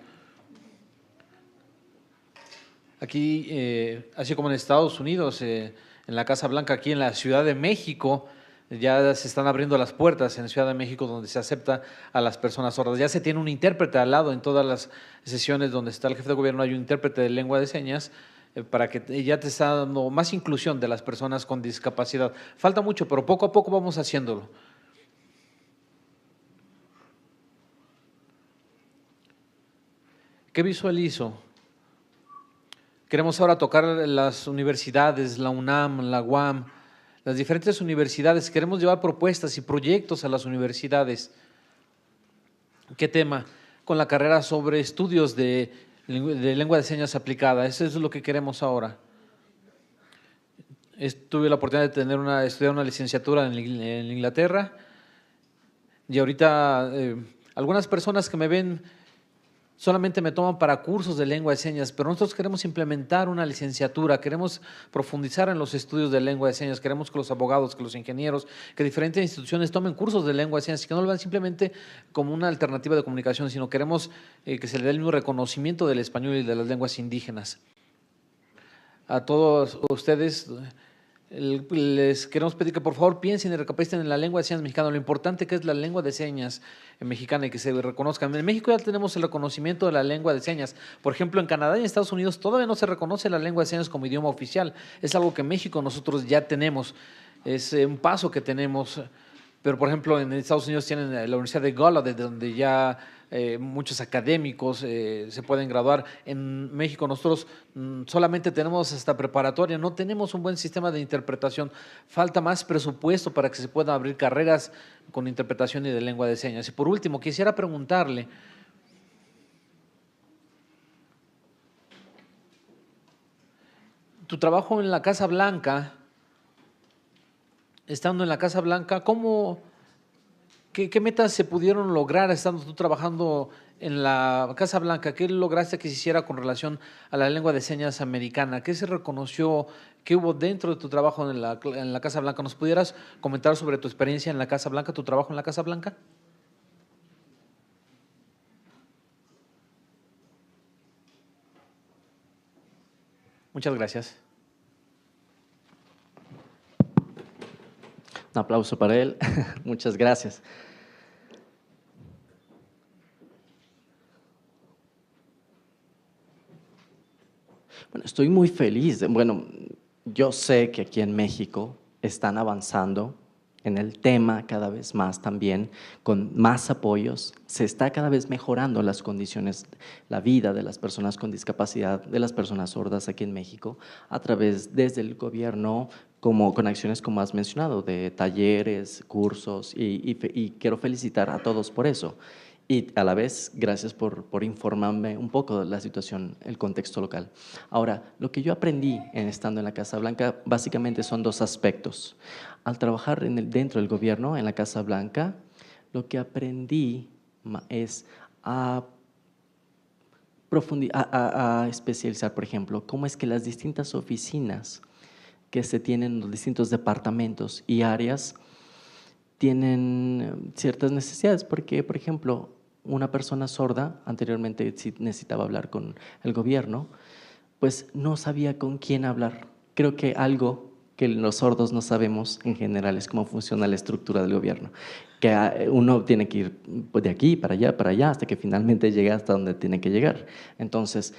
Aquí, así como en Estados Unidos, en la Casa Blanca, aquí en la Ciudad de México, ya se están abriendo las puertas en Ciudad de México donde se acepta a las personas sordas. Ya se tiene un intérprete al lado en todas las sesiones donde está el jefe de gobierno, hay un intérprete de lengua de señas para que ya te está dando más inclusión de las personas con discapacidad. Falta mucho, pero poco a poco vamos haciéndolo. ¿Qué visualizo? Queremos ahora tocar las universidades, la UNAM, la UAM, las diferentes universidades. Queremos llevar propuestas y proyectos a las universidades. ¿Qué tema? Con la carrera sobre estudios de lengua de señas aplicada. Eso es lo que queremos ahora. Tuve la oportunidad de estudiar una licenciatura en Inglaterra y ahorita algunas personas que me ven solamente me toman para cursos de lengua de señas, pero nosotros queremos implementar una licenciatura, queremos profundizar en los estudios de lengua de señas, queremos que los abogados, que los ingenieros, que diferentes instituciones tomen cursos de lengua de señas y que no lo vean simplemente como una alternativa de comunicación, sino queremos que se le dé el mismo reconocimiento del español y de las lenguas indígenas. A todos ustedes les queremos pedir que por favor piensen y recapaciten en la lengua de señas mexicana, lo importante que es la lengua de señas mexicana y que se reconozca. En México ya tenemos el reconocimiento de la lengua de señas. Por ejemplo, en Canadá y en Estados Unidos todavía no se reconoce la lengua de señas como idioma oficial. Es algo que en México nosotros ya tenemos, es un paso que tenemos. Pero, por ejemplo, en Estados Unidos tienen la Universidad de Gallaudet, donde ya muchos académicos se pueden graduar. En México nosotros solamente tenemos hasta preparatoria, no tenemos un buen sistema de interpretación. Falta más presupuesto para que se puedan abrir carreras con interpretación y de lengua de señas. Y por último, quisiera preguntarle, tu trabajo en la Casa Blanca, estando en la Casa Blanca, ¿qué metas se pudieron lograr estando tú trabajando en la Casa Blanca? ¿Qué lograste que se hiciera con relación a la lengua de señas americana? ¿Qué se reconoció? ¿Qué hubo dentro de tu trabajo en la Casa Blanca? ¿Nos pudieras comentar sobre tu experiencia en la Casa Blanca, tu trabajo en la Casa Blanca? Muchas gracias. Un aplauso para él. Muchas gracias. Bueno, estoy muy feliz. Bueno, yo sé que aquí en México están avanzando en el tema cada vez más también, con más apoyos. Se está cada vez mejorando las condiciones, la vida de las personas con discapacidad, de las personas sordas aquí en México, a través desde el gobierno, como con acciones como has mencionado, de talleres, cursos, y quiero felicitar a todos por eso. Y a la vez, gracias por informarme un poco de la situación, el contexto local. Ahora, lo que yo aprendí estando en la Casa Blanca básicamente son 2 aspectos. Al trabajar dentro del gobierno, en la Casa Blanca, lo que aprendí es a especializar, por ejemplo, cómo es que las distintas oficinas que se tienen en los distintos departamentos y áreas tienen ciertas necesidades, porque, por ejemplo, una persona sorda, anteriormente si necesitaba hablar con el gobierno, pues no sabía con quién hablar. Creo que algo que los sordos no sabemos en general es cómo funciona la estructura del gobierno, que uno tiene que ir de aquí para allá, hasta que finalmente llega hasta donde tiene que llegar. Entonces,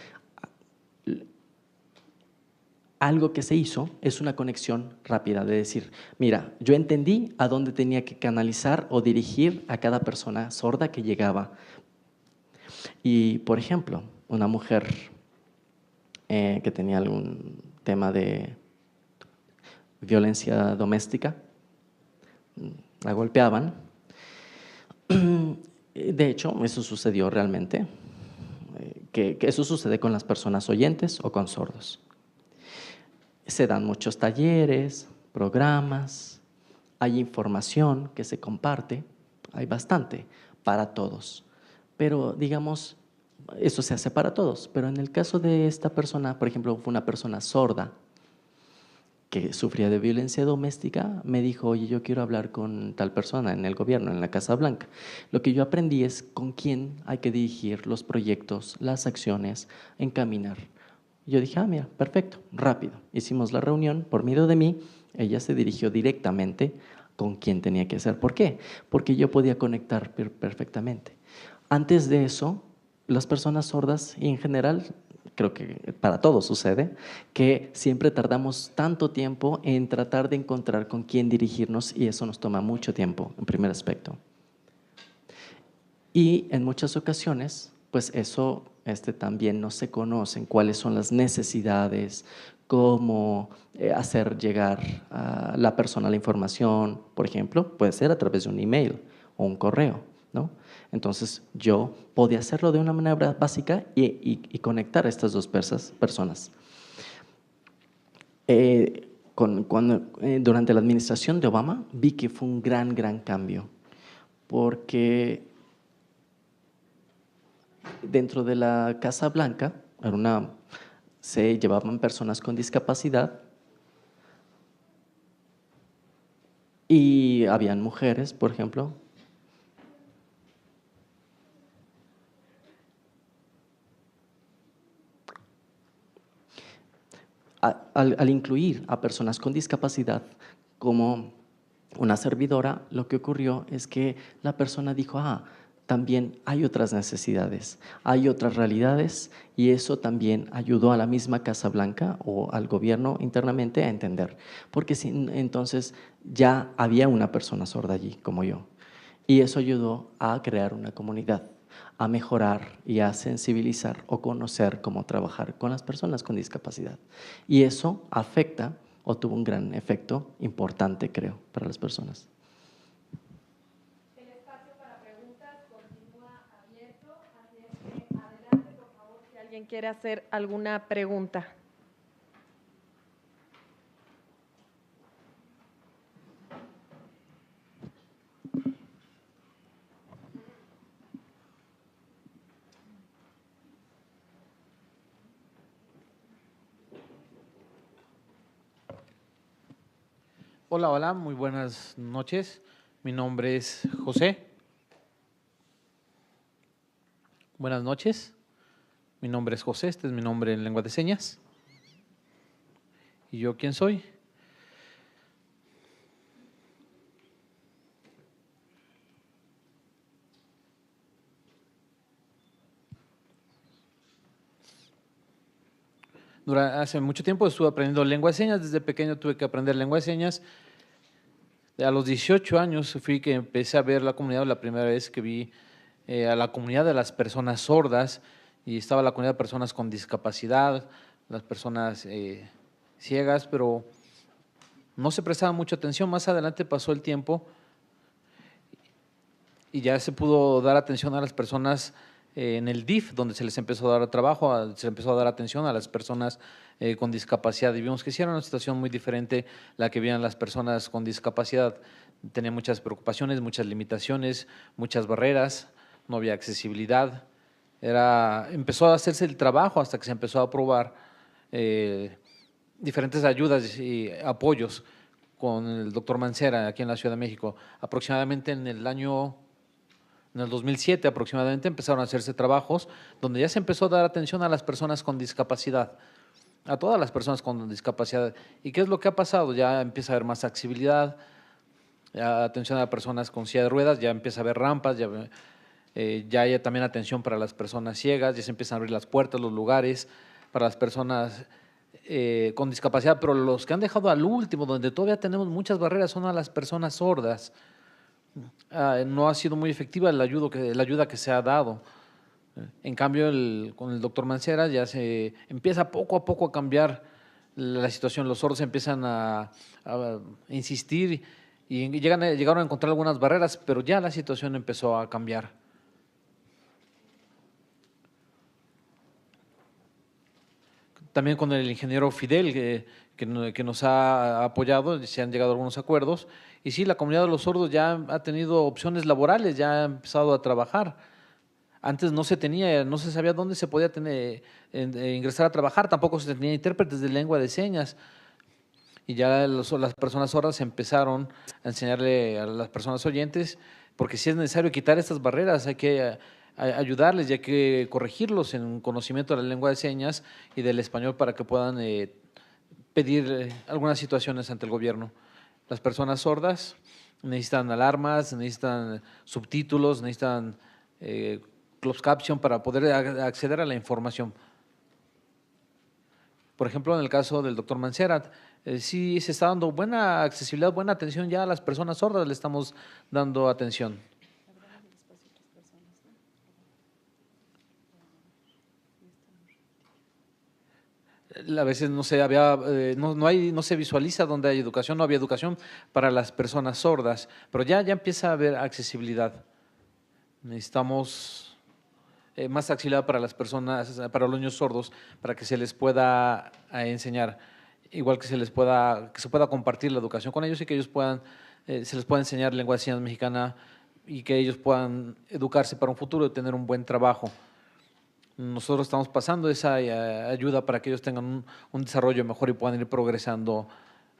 algo que se hizo es una conexión rápida de decir, mira, yo entendí a dónde tenía que canalizar o dirigir a cada persona sorda que llegaba. Y, por ejemplo, una mujer que tenía algún tema de violencia doméstica, la golpeaban. De hecho, eso sucedió realmente. que eso sucede con las personas oyentes o con sordos. Se dan muchos talleres, programas, hay información que se comparte, hay bastante para todos. Pero digamos, eso se hace para todos. Pero en el caso de esta persona, por ejemplo, fue una persona sorda que sufría de violencia doméstica, me dijo, oye, yo quiero hablar con tal persona en el gobierno, en la Casa Blanca. Lo que yo aprendí es con quién hay que dirigir los proyectos, las acciones, encaminar. Yo dije, mira, perfecto, rápido. Hicimos la reunión por medio de mí, ella se dirigió directamente con quién tenía que hacer. ¿Por qué? Porque yo podía conectar perfectamente. Antes de eso, las personas sordas y en general, creo que para todos sucede, que siempre tardamos tanto tiempo en tratar de encontrar con quién dirigirnos y eso nos toma mucho tiempo, en primer aspecto. Y en muchas ocasiones, pues eso también no se conocen, cuáles son las necesidades, cómo hacer llegar a la persona la información, por ejemplo, puede ser a través de un email o un correo, ¿no? Entonces yo podía hacerlo de una manera básica y conectar a estas dos personas. Durante la administración de Obama vi que fue un gran cambio, porque dentro de la Casa Blanca se llevaban personas con discapacidad y habían mujeres, por ejemplo, al incluir a personas con discapacidad como una servidora, lo que ocurrió es que la persona dijo, también hay otras necesidades, hay otras realidades y eso también ayudó a la misma Casa Blanca o al gobierno internamente a entender, porque entonces ya había una persona sorda allí como yo y eso ayudó a crear una comunidad, a mejorar y a sensibilizar o conocer cómo trabajar con las personas con discapacidad. Y eso afecta o tuvo un gran efecto importante, creo, para las personas. El espacio para preguntas continúa abierto, así es que adelante, por favor, si alguien quiere hacer alguna pregunta. Hola, muy buenas noches. Mi nombre es José. Buenas noches. Mi nombre es José, este es mi nombre en lengua de señas. ¿Y yo quién soy? Hace mucho tiempo estuve aprendiendo lengua de señas, desde pequeño tuve que aprender lengua de señas. A los 18 años fui que empecé a ver la comunidad, la primera vez que vi a la comunidad de las personas sordas y estaba la comunidad de personas con discapacidad, las personas ciegas, pero no se prestaba mucha atención. Más adelante pasó el tiempo y ya se pudo dar atención a las personas en el DIF, donde se les empezó a dar trabajo, se empezó a dar atención a las personas con discapacidad. Y vimos que sí era una situación muy diferente la que vivían las personas con discapacidad. Tenían muchas preocupaciones, muchas limitaciones, muchas barreras, no había accesibilidad. Empezó a hacerse el trabajo hasta que se empezó a aprobar diferentes ayudas y apoyos con el doctor Mancera aquí en la Ciudad de México. Aproximadamente en el 2007 aproximadamente empezaron a hacerse trabajos donde ya se empezó a dar atención a las personas con discapacidad, a todas las personas con discapacidad. ¿Y qué es lo que ha pasado? Ya empieza a haber más accesibilidad, ya atención a personas con silla de ruedas, ya empieza a haber rampas, ya hay también atención para las personas ciegas, ya se empiezan a abrir las puertas, los lugares para las personas con discapacidad, pero los que han dejado al último, donde todavía tenemos muchas barreras, son a las personas sordas. No ha sido muy efectiva la ayuda que se ha dado. En cambio, con el doctor Mancera ya se empieza poco a poco a cambiar la situación. Los sordos empiezan a insistir y llegaron a encontrar algunas barreras, pero ya la situación empezó a cambiar. También con el ingeniero Fidel, que nos ha apoyado, se han llegado a algunos acuerdos. Y sí, la comunidad de los sordos ya ha tenido opciones laborales, ya ha empezado a trabajar. Antes no se tenía, no se sabía dónde se podía ingresar a trabajar, tampoco se tenía intérpretes de lengua de señas. Y ya las personas sordas empezaron a enseñarle a las personas oyentes, porque si es necesario quitar estas barreras, hay que ayudarles y hay que corregirlos en un conocimiento de la lengua de señas y del español para que puedan pedir algunas situaciones ante el gobierno. Las personas sordas necesitan alarmas, necesitan subtítulos, necesitan closed caption para poder acceder a la información. Por ejemplo, en el caso del doctor Mancerat, sí se está dando buena accesibilidad, buena atención ya a las personas sordas, le estamos dando atención. A veces no se visualiza donde hay educación, no había educación para las personas sordas, pero ya empieza a haber accesibilidad. Necesitamos más accesibilidad para las personas, para los niños sordos, para que se les pueda enseñar, igual que se pueda compartir la educación con ellos y que ellos se les pueda enseñar lengua de señas mexicana y que ellos puedan educarse para un futuro y tener un buen trabajo. Nosotros estamos pasando esa ayuda para que ellos tengan un desarrollo mejor y puedan ir progresando,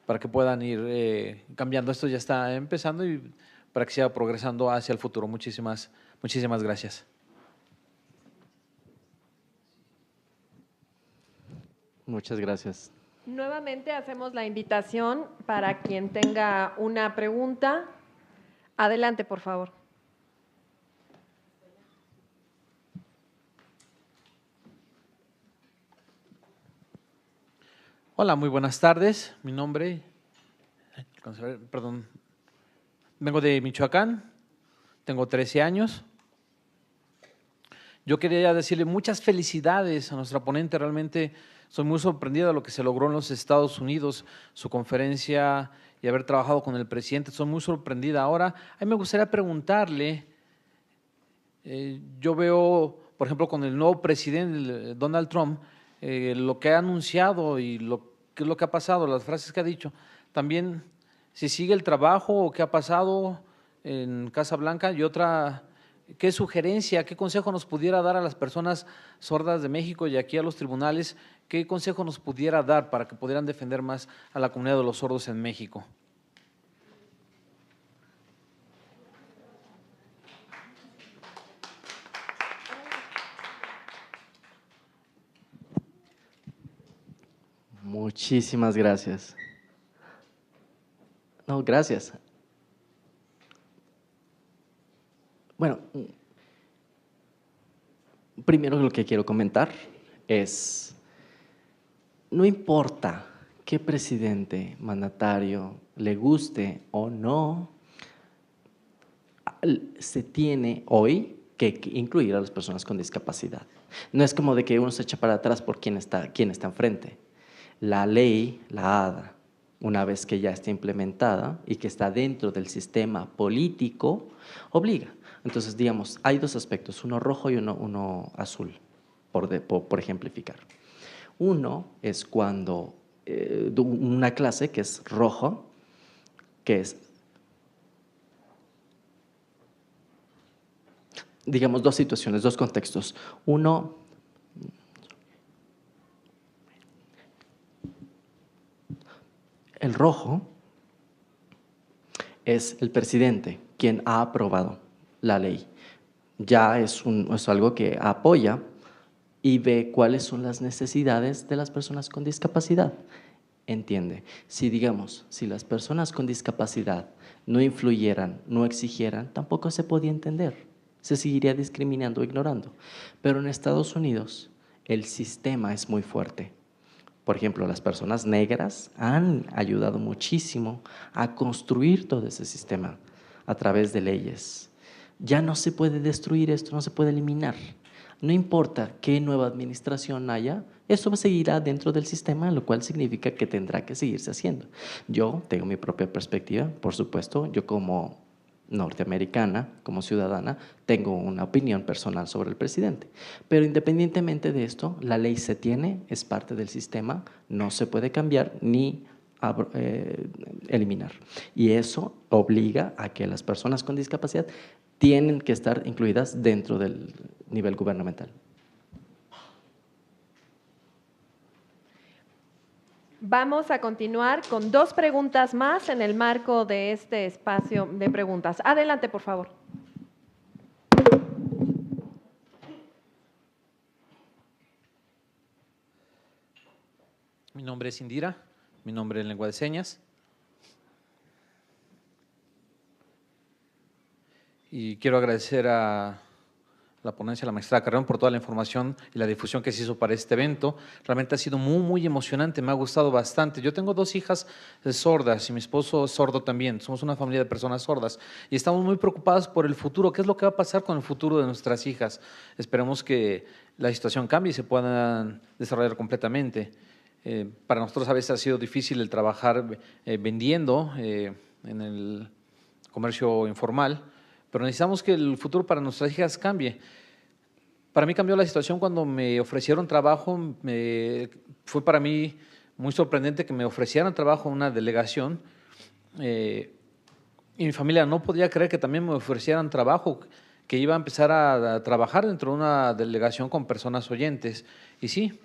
para que puedan ir cambiando. Esto ya está empezando y para que siga progresando hacia el futuro. Muchísimas gracias. Muchas gracias. Nuevamente hacemos la invitación para quien tenga una pregunta. Adelante, por favor. Hola, muy buenas tardes. Mi nombre, vengo de Michoacán, tengo 13 años. Yo quería decirle muchas felicidades a nuestra ponente. Realmente soy muy sorprendido de lo que se logró en los Estados Unidos, su conferencia y haber trabajado con el presidente. Soy muy sorprendida. Ahora, a mí me gustaría preguntarle, yo veo, por ejemplo, con el nuevo presidente, Donald Trump, lo que ha anunciado y qué es lo que ha pasado, las frases que ha dicho. También, si sigue el trabajo o qué ha pasado en Casa Blanca. Y otra, ¿qué sugerencia, qué consejo nos pudiera dar a las personas sordas de México y aquí a los tribunales? ¿Qué consejo nos pudiera dar para que pudieran defender más a la comunidad de los sordos en México? Muchísimas gracias. No, gracias. Bueno, primero lo que quiero comentar es, no importa qué presidente, mandatario, le guste o no, se tiene hoy que incluir a las personas con discapacidad. No es como de que uno se echa para atrás por quién está enfrente. La ley, la ADA, una vez que ya está implementada y que está dentro del sistema político, obliga. Entonces, digamos, hay dos aspectos, uno rojo y uno azul, por ejemplificar. Uno es cuando una clase que es rojo, que es, digamos, dos situaciones, dos contextos. Uno, el rojo es el presidente quien ha aprobado la ley. Ya es algo que apoya y ve cuáles son las necesidades de las personas con discapacidad. Entiende, si las personas con discapacidad no influyeran, no exigieran, tampoco se podía entender. Se seguiría discriminando o ignorando. Pero en Estados Unidos el sistema es muy fuerte. Por ejemplo, las personas negras han ayudado muchísimo a construir todo ese sistema a través de leyes. Ya no se puede destruir esto, no se puede eliminar. No importa qué nueva administración haya, eso seguirá dentro del sistema, lo cual significa que tendrá que seguirse haciendo. Yo tengo mi propia perspectiva, por supuesto. Yo como norteamericana, como ciudadana, tengo una opinión personal sobre el presidente. Pero independientemente de esto, la ley se tiene, es parte del sistema, no se puede cambiar ni eliminar. Y eso obliga a que las personas con discapacidad tienen que estar incluidas dentro del nivel gubernamental. Vamos a continuar con 2 preguntas más en el marco de este espacio de preguntas. Adelante, por favor. Mi nombre es Indira, mi nombre en lengua de señas. Y quiero agradecer a la ponencia de la magistrada Carreón por toda la información y la difusión que se hizo para este evento. Realmente ha sido muy emocionante, me ha gustado bastante. Yo tengo 2 hijas sordas y mi esposo es sordo también. Somos una familia de personas sordas y estamos muy preocupados por el futuro. ¿Qué es lo que va a pasar con el futuro de nuestras hijas? Esperemos que la situación cambie y se puedan desarrollar completamente. Para nosotros a veces ha sido difícil el trabajar vendiendo en el comercio informal, pero necesitamos que el futuro para nuestras hijas cambie. Para mí cambió la situación cuando me ofrecieron trabajo. Fue para mí muy sorprendente que me ofrecieran trabajo en una delegación y mi familia no podía creer que también me ofrecieran trabajo, que iba a empezar a trabajar dentro de una delegación con personas oyentes. Y sí,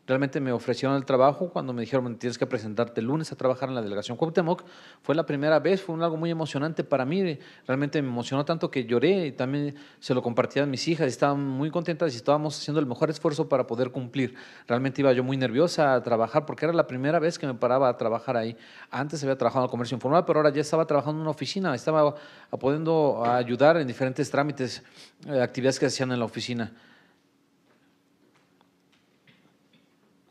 realmente me ofrecieron el trabajo cuando me dijeron tienes que presentarte el lunes a trabajar en la delegación Cuauhtémoc. Fue la primera vez, fue algo muy emocionante para mí, realmente me emocionó tanto que lloré y también se lo compartí a mis hijas, estaban muy contentas y estábamos haciendo el mejor esfuerzo para poder cumplir. Realmente iba yo muy nerviosa a trabajar porque era la primera vez que me paraba a trabajar ahí. Antes había trabajado en el comercio informal, pero ahora ya estaba trabajando en una oficina, estaba pudiendo ayudar en diferentes trámites, actividades que se hacían en la oficina.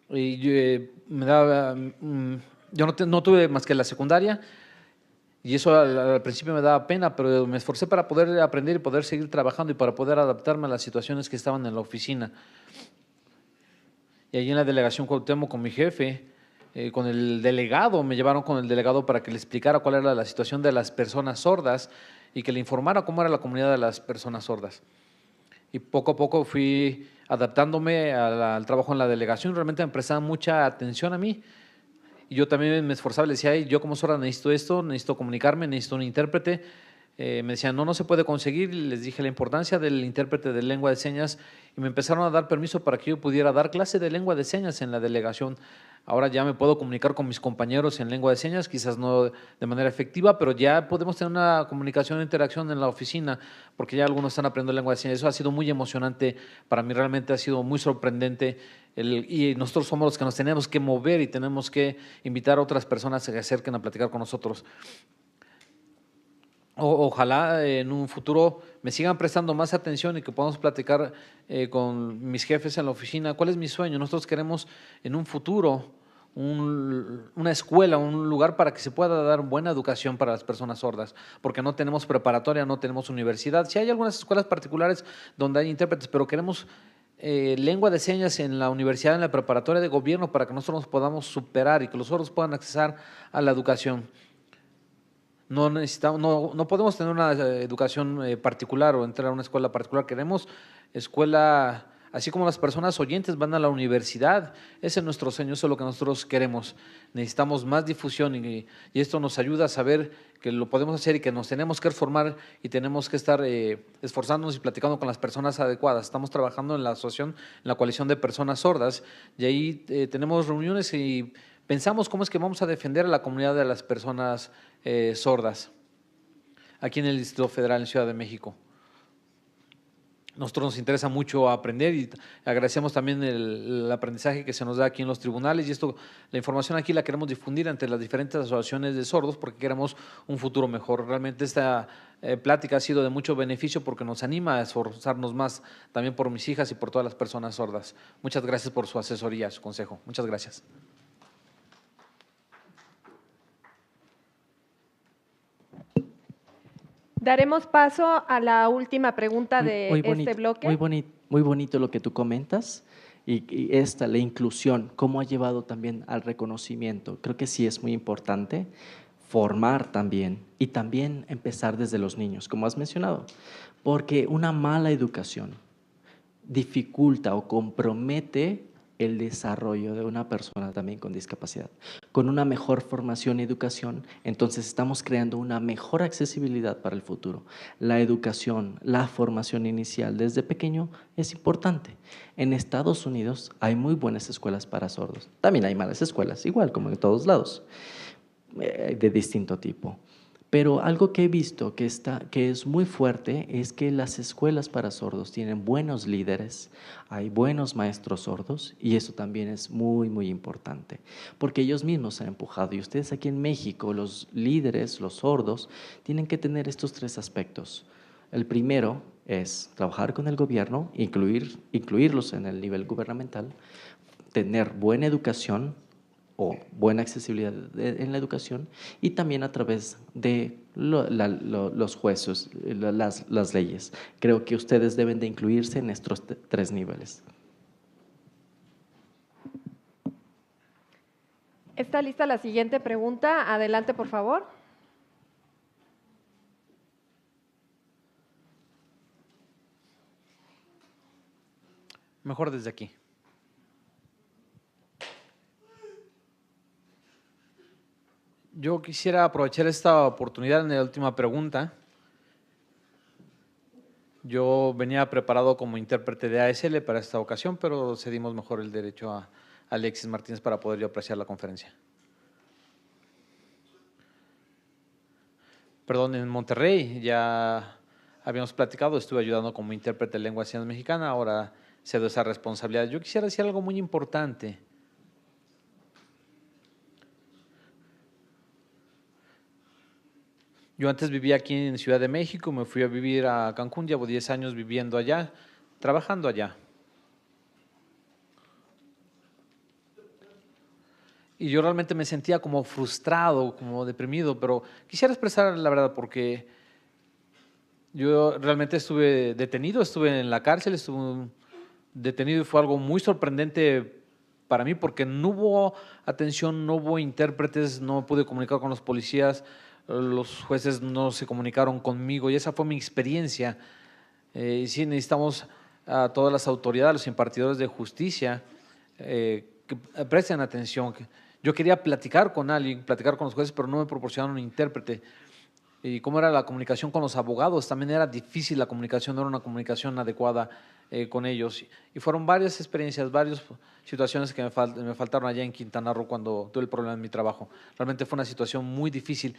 Y yo no tuve más que la secundaria y eso al principio me daba pena, pero me esforcé para poder aprender y poder seguir trabajando y para poder adaptarme a las situaciones que estaban en la oficina. Y allí en la delegación Cuauhtémoc con mi jefe, con el delegado, me llevaron con el delegado para que le explicara cuál era la situación de las personas sordas y que le informara cómo era la comunidad de las personas sordas. Y poco a poco fui adaptándome al trabajo en la delegación. Realmente me prestaban mucha atención a mí. Y yo también me esforzaba, le decía, yo como sorda necesito esto, necesito comunicarme, necesito un intérprete. Me decían, no se puede conseguir. Y les dije la importancia del intérprete de lengua de señas y me empezaron a dar permiso para que yo pudiera dar clase de lengua de señas en la delegación. Ahora ya me puedo comunicar con mis compañeros en lengua de señas, quizás no de manera efectiva, pero ya podemos tener una comunicación e interacción en la oficina, porque ya algunos están aprendiendo lengua de señas. Eso ha sido muy emocionante, para mí realmente ha sido muy sorprendente. Y nosotros somos los que nos tenemos que mover y tenemos que invitar a otras personas a que se acerquen a platicar con nosotros. Ojalá en un futuro me sigan prestando más atención y que podamos platicar con mis jefes en la oficina. ¿Cuál es mi sueño? Nosotros queremos en un futuro una escuela, un lugar para que se pueda dar buena educación para las personas sordas, porque no tenemos preparatoria, no tenemos universidad. Sí hay algunas escuelas particulares donde hay intérpretes, pero queremos lengua de señas en la universidad, en la preparatoria de gobierno, para que nosotros nos podamos superar y que los sordos puedan acceder a la educación. No podemos tener una educación particular o entrar a una escuela particular. Queremos escuela, así como las personas oyentes van a la universidad. Ese es nuestro sueño, eso es lo que nosotros queremos. Necesitamos más difusión y esto nos ayuda a saber que lo podemos hacer y que nos tenemos que formar y tenemos que estar esforzándonos y platicando con las personas adecuadas. Estamos trabajando en la asociación, en la coalición de personas sordas y ahí tenemos reuniones y pensamos cómo es que vamos a defender a la comunidad de las personas sordas aquí en el Distrito Federal, en Ciudad de México. Nosotros nos interesa mucho aprender y agradecemos también el aprendizaje que se nos da aquí en los tribunales y la información aquí la queremos difundir entre las diferentes asociaciones de sordos porque queremos un futuro mejor. Realmente esta plática ha sido de mucho beneficio porque nos anima a esforzarnos más también por mis hijas y por todas las personas sordas. Muchas gracias por su asesoría, su consejo. Muchas gracias. Daremos paso a la última pregunta de este bloque. Muy bonito lo que tú comentas y la inclusión, cómo ha llevado también al reconocimiento. Creo que sí es muy importante. formar también y también empezar desde los niños, como has mencionado, porque una mala educación dificulta o compromete el desarrollo de una persona también con discapacidad. Con una mejor formación y educación, entonces estamos creando una mejor accesibilidad para el futuro. La educación, la formación inicial desde pequeño es importante. En Estados Unidos hay muy buenas escuelas para sordos. También hay malas escuelas, igual como en todos lados, de distinto tipo. Pero algo que he visto que es muy fuerte es que las escuelas para sordos tienen buenos líderes, hay buenos maestros sordos y eso también es muy, muy importante porque ellos mismos han empujado y ustedes aquí en México, los líderes, los sordos, tienen que tener estos tres aspectos. El primero es trabajar con el gobierno, incluirlos en el nivel gubernamental, tener buena educación o buena accesibilidad en la educación y también a través de los jueces, las leyes. Creo que ustedes deben de incluirse en estos tres niveles. Está lista la siguiente pregunta. Adelante, por favor. Mejor desde aquí. Yo quisiera aprovechar esta oportunidad en la última pregunta. Yo venía preparado como intérprete de ASL para esta ocasión, pero cedimos mejor el derecho a Alexis Martínez para poder yo apreciar la conferencia. Perdón, en Monterrey ya habíamos platicado, estuve ayudando como intérprete de lengua de señas mexicana, ahora cedo esa responsabilidad. Yo quisiera decir algo muy importante. Yo antes vivía aquí en Ciudad de México, me fui a vivir a Cancún, llevo 10 años viviendo allá, trabajando allá. Y yo realmente me sentía como frustrado, como deprimido, pero quisiera expresar la verdad porque yo realmente estuve detenido, estuve en la cárcel, estuve detenido y fue algo muy sorprendente para mí porque no hubo atención, no hubo intérpretes, no pude comunicar con los policías, los jueces no se comunicaron conmigo y esa fue mi experiencia. Y sí necesitamos a todas las autoridades, los impartidores de justicia, que presten atención. Yo quería platicar con alguien, platicar con los jueces, pero no me proporcionaron un intérprete. Y cómo era la comunicación con los abogados, también era difícil la comunicación, no era una comunicación adecuada con ellos. Y fueron varias experiencias, varias situaciones que me faltaron allá en Quintana Roo cuando tuve el problema en mi trabajo. Realmente fue una situación muy difícil.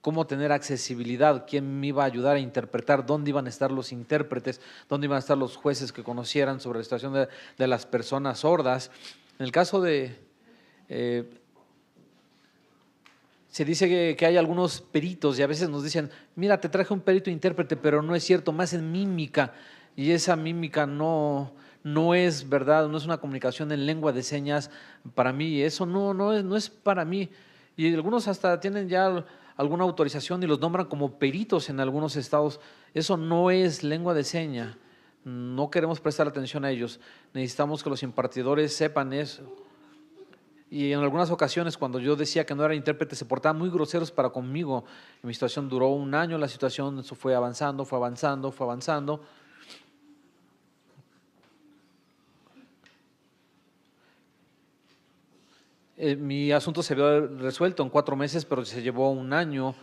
Cómo tener accesibilidad, quién me iba a ayudar a interpretar, dónde iban a estar los intérpretes, dónde iban a estar los jueces que conocieran sobre la situación de las personas sordas. En el caso de… se dice que hay algunos peritos y a veces nos dicen, mira, te traje un perito intérprete, pero no es cierto, más en mímica. Y esa mímica no es verdad, no es una comunicación en lengua de señas para mí. Eso no es para mí. Y algunos hasta tienen ya alguna autorización y los nombran como peritos en algunos estados. Eso no es lengua de señas. No queremos prestar atención a ellos. Necesitamos que los impartidores sepan eso. Y en algunas ocasiones cuando yo decía que no era intérprete se portaban muy groseros para conmigo. Mi situación duró un año, la situación fue avanzando, fue avanzando, fue avanzando. Mi asunto se vio resuelto en 4 meses, pero se llevó un año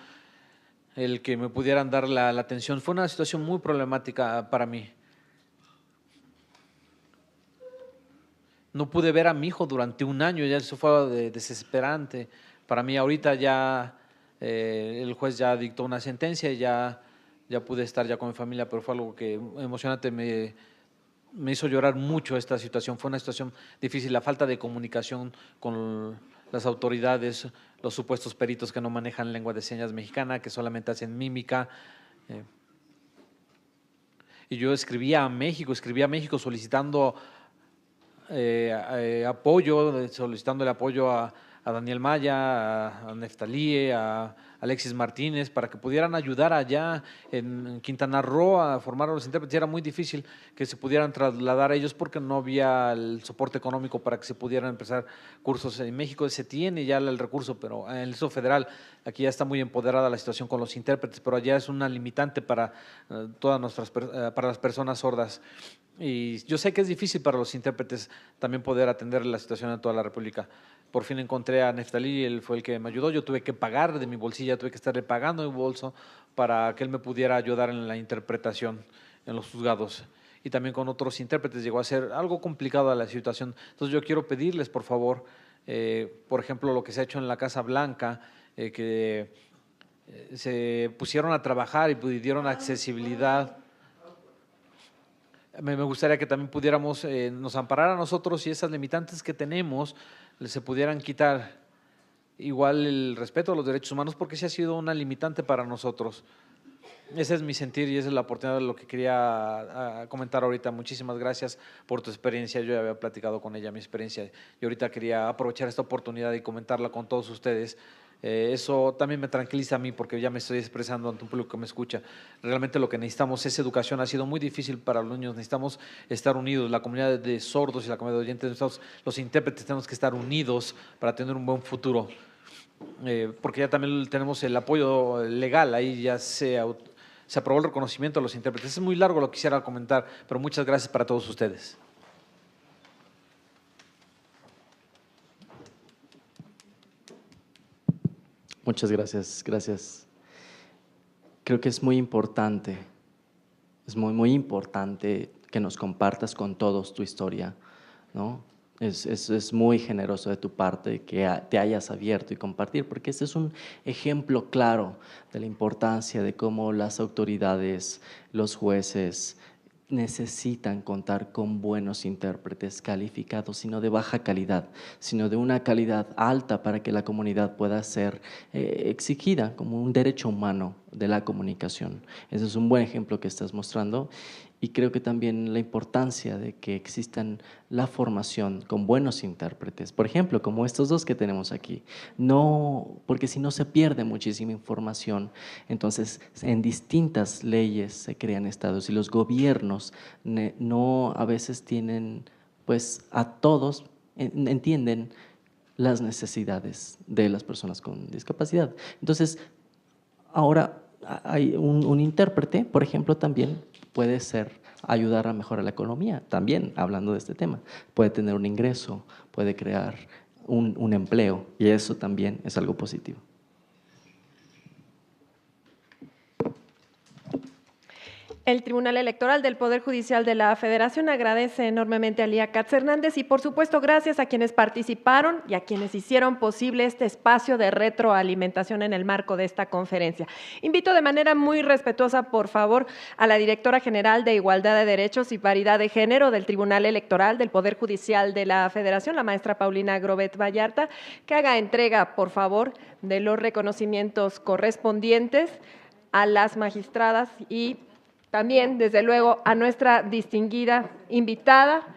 el que me pudieran dar la atención. Fue una situación muy problemática para mí. No pude ver a mi hijo durante un año, ya eso fue desesperante. Para mí ahorita ya el juez ya dictó una sentencia y ya pude estar ya con mi familia, pero fue algo que emocionante, me hizo llorar mucho esta situación. Fue una situación difícil, la falta de comunicación con las autoridades, los supuestos peritos que no manejan lengua de señas mexicana, que solamente hacen mímica. Y yo escribía a México solicitando apoyo, solicitándole apoyo a Daniel Maya, a Neftalí, a Alexis Martínez, para que pudieran ayudar allá en Quintana Roo a formar a los intérpretes. Era muy difícil que se pudieran trasladar a ellos porque no había el soporte económico para que se pudieran empezar cursos. En México se tiene ya el recurso, pero en el Estado federal aquí ya está muy empoderada la situación con los intérpretes, pero allá es una limitante para para las personas sordas. Y yo sé que es difícil para los intérpretes también poder atender la situación en toda la República. Por fin encontré a Neftalí, él fue el que me ayudó. Yo tuve que pagar de mi bolsilla, tuve que estarle pagando de mi bolso para que él me pudiera ayudar en la interpretación en los juzgados. Y también con otros intérpretes llegó a ser algo complicada la situación. Entonces yo quiero pedirles, por favor, por ejemplo, lo que se ha hecho en la Casa Blanca, que se pusieron a trabajar y dieron accesibilidad. Me gustaría que también pudiéramos nos amparar a nosotros y esas limitantes que tenemos se pudieran quitar. Igual el respeto a los derechos humanos, porque sí ha sido una limitante para nosotros. Ese es mi sentir y esa es la oportunidad de lo que quería comentar ahorita. Muchísimas gracias por tu experiencia. Yo ya había platicado con ella mi experiencia y ahorita quería aprovechar esta oportunidad y comentarla con todos ustedes. Eso también me tranquiliza a mí porque ya me estoy expresando ante un público que me escucha. Realmente lo que necesitamos es educación. Ha sido muy difícil para los niños. Necesitamos estar unidos. La comunidad de sordos y la comunidad de oyentes, los intérpretes, tenemos que estar unidos para tener un buen futuro. Porque ya también tenemos el apoyo legal. Ahí ya se aprobó el reconocimiento a los intérpretes. Es muy largo lo que quisiera comentar, pero muchas gracias para todos ustedes. Muchas gracias, gracias. Creo que es muy importante, es muy importante que nos compartas con todos tu historia, ¿no? Es muy generoso de tu parte que te hayas abierto y compartir, porque este es un ejemplo claro de la importancia de cómo las autoridades, los jueces, necesitan contar con buenos intérpretes calificados, sino de baja calidad, sino de una calidad alta para que la comunidad pueda ser exigida como un derecho humano de la comunicación. Ese es un buen ejemplo que estás mostrando. Y creo que también la importancia de que existan la formación con buenos intérpretes, por ejemplo, como estos dos que tenemos aquí, no, porque si no se pierde muchísima información. Entonces, en distintas leyes se crean estados y los gobiernos no a veces tienen, pues a todos entienden las necesidades de las personas con discapacidad. Entonces, ahora hay un intérprete, por ejemplo, también puede ser ayudar a mejorar la economía, también hablando de este tema. Puede tener un ingreso, puede crear un empleo y eso también es algo positivo. El Tribunal Electoral del Poder Judicial de la Federación agradece enormemente a Lía Katz Hernández y, por supuesto, gracias a quienes participaron y a quienes hicieron posible este espacio de retroalimentación en el marco de esta conferencia. Invito de manera muy respetuosa, por favor, a la Directora General de Igualdad de Derechos y Paridad de Género del Tribunal Electoral del Poder Judicial de la Federación, la maestra Paulina Grobet Vallarta, que haga entrega, por favor, de los reconocimientos correspondientes a las magistradas y también, desde luego, a nuestra distinguida invitada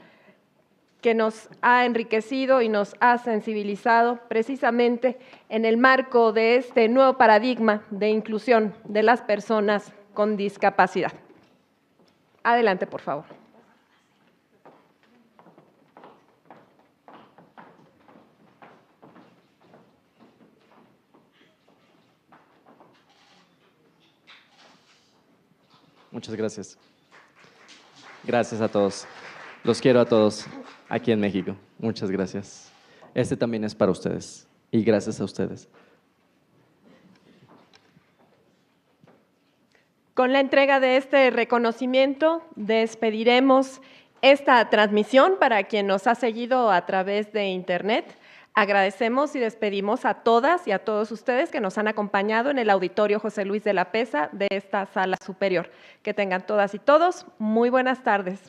que nos ha enriquecido y nos ha sensibilizado precisamente en el marco de este nuevo paradigma de inclusión de las personas con discapacidad. Adelante, por favor. Muchas gracias. Gracias a todos. Los quiero a todos aquí en México. Muchas gracias. Este también es para ustedes y gracias a ustedes. Con la entrega de este reconocimiento, despediremos esta transmisión para quien nos ha seguido a través de Internet. Agradecemos y despedimos a todas y a todos ustedes que nos han acompañado en el Auditorio José Luis de la Peza de esta sala superior. Que tengan todas y todos muy buenas tardes.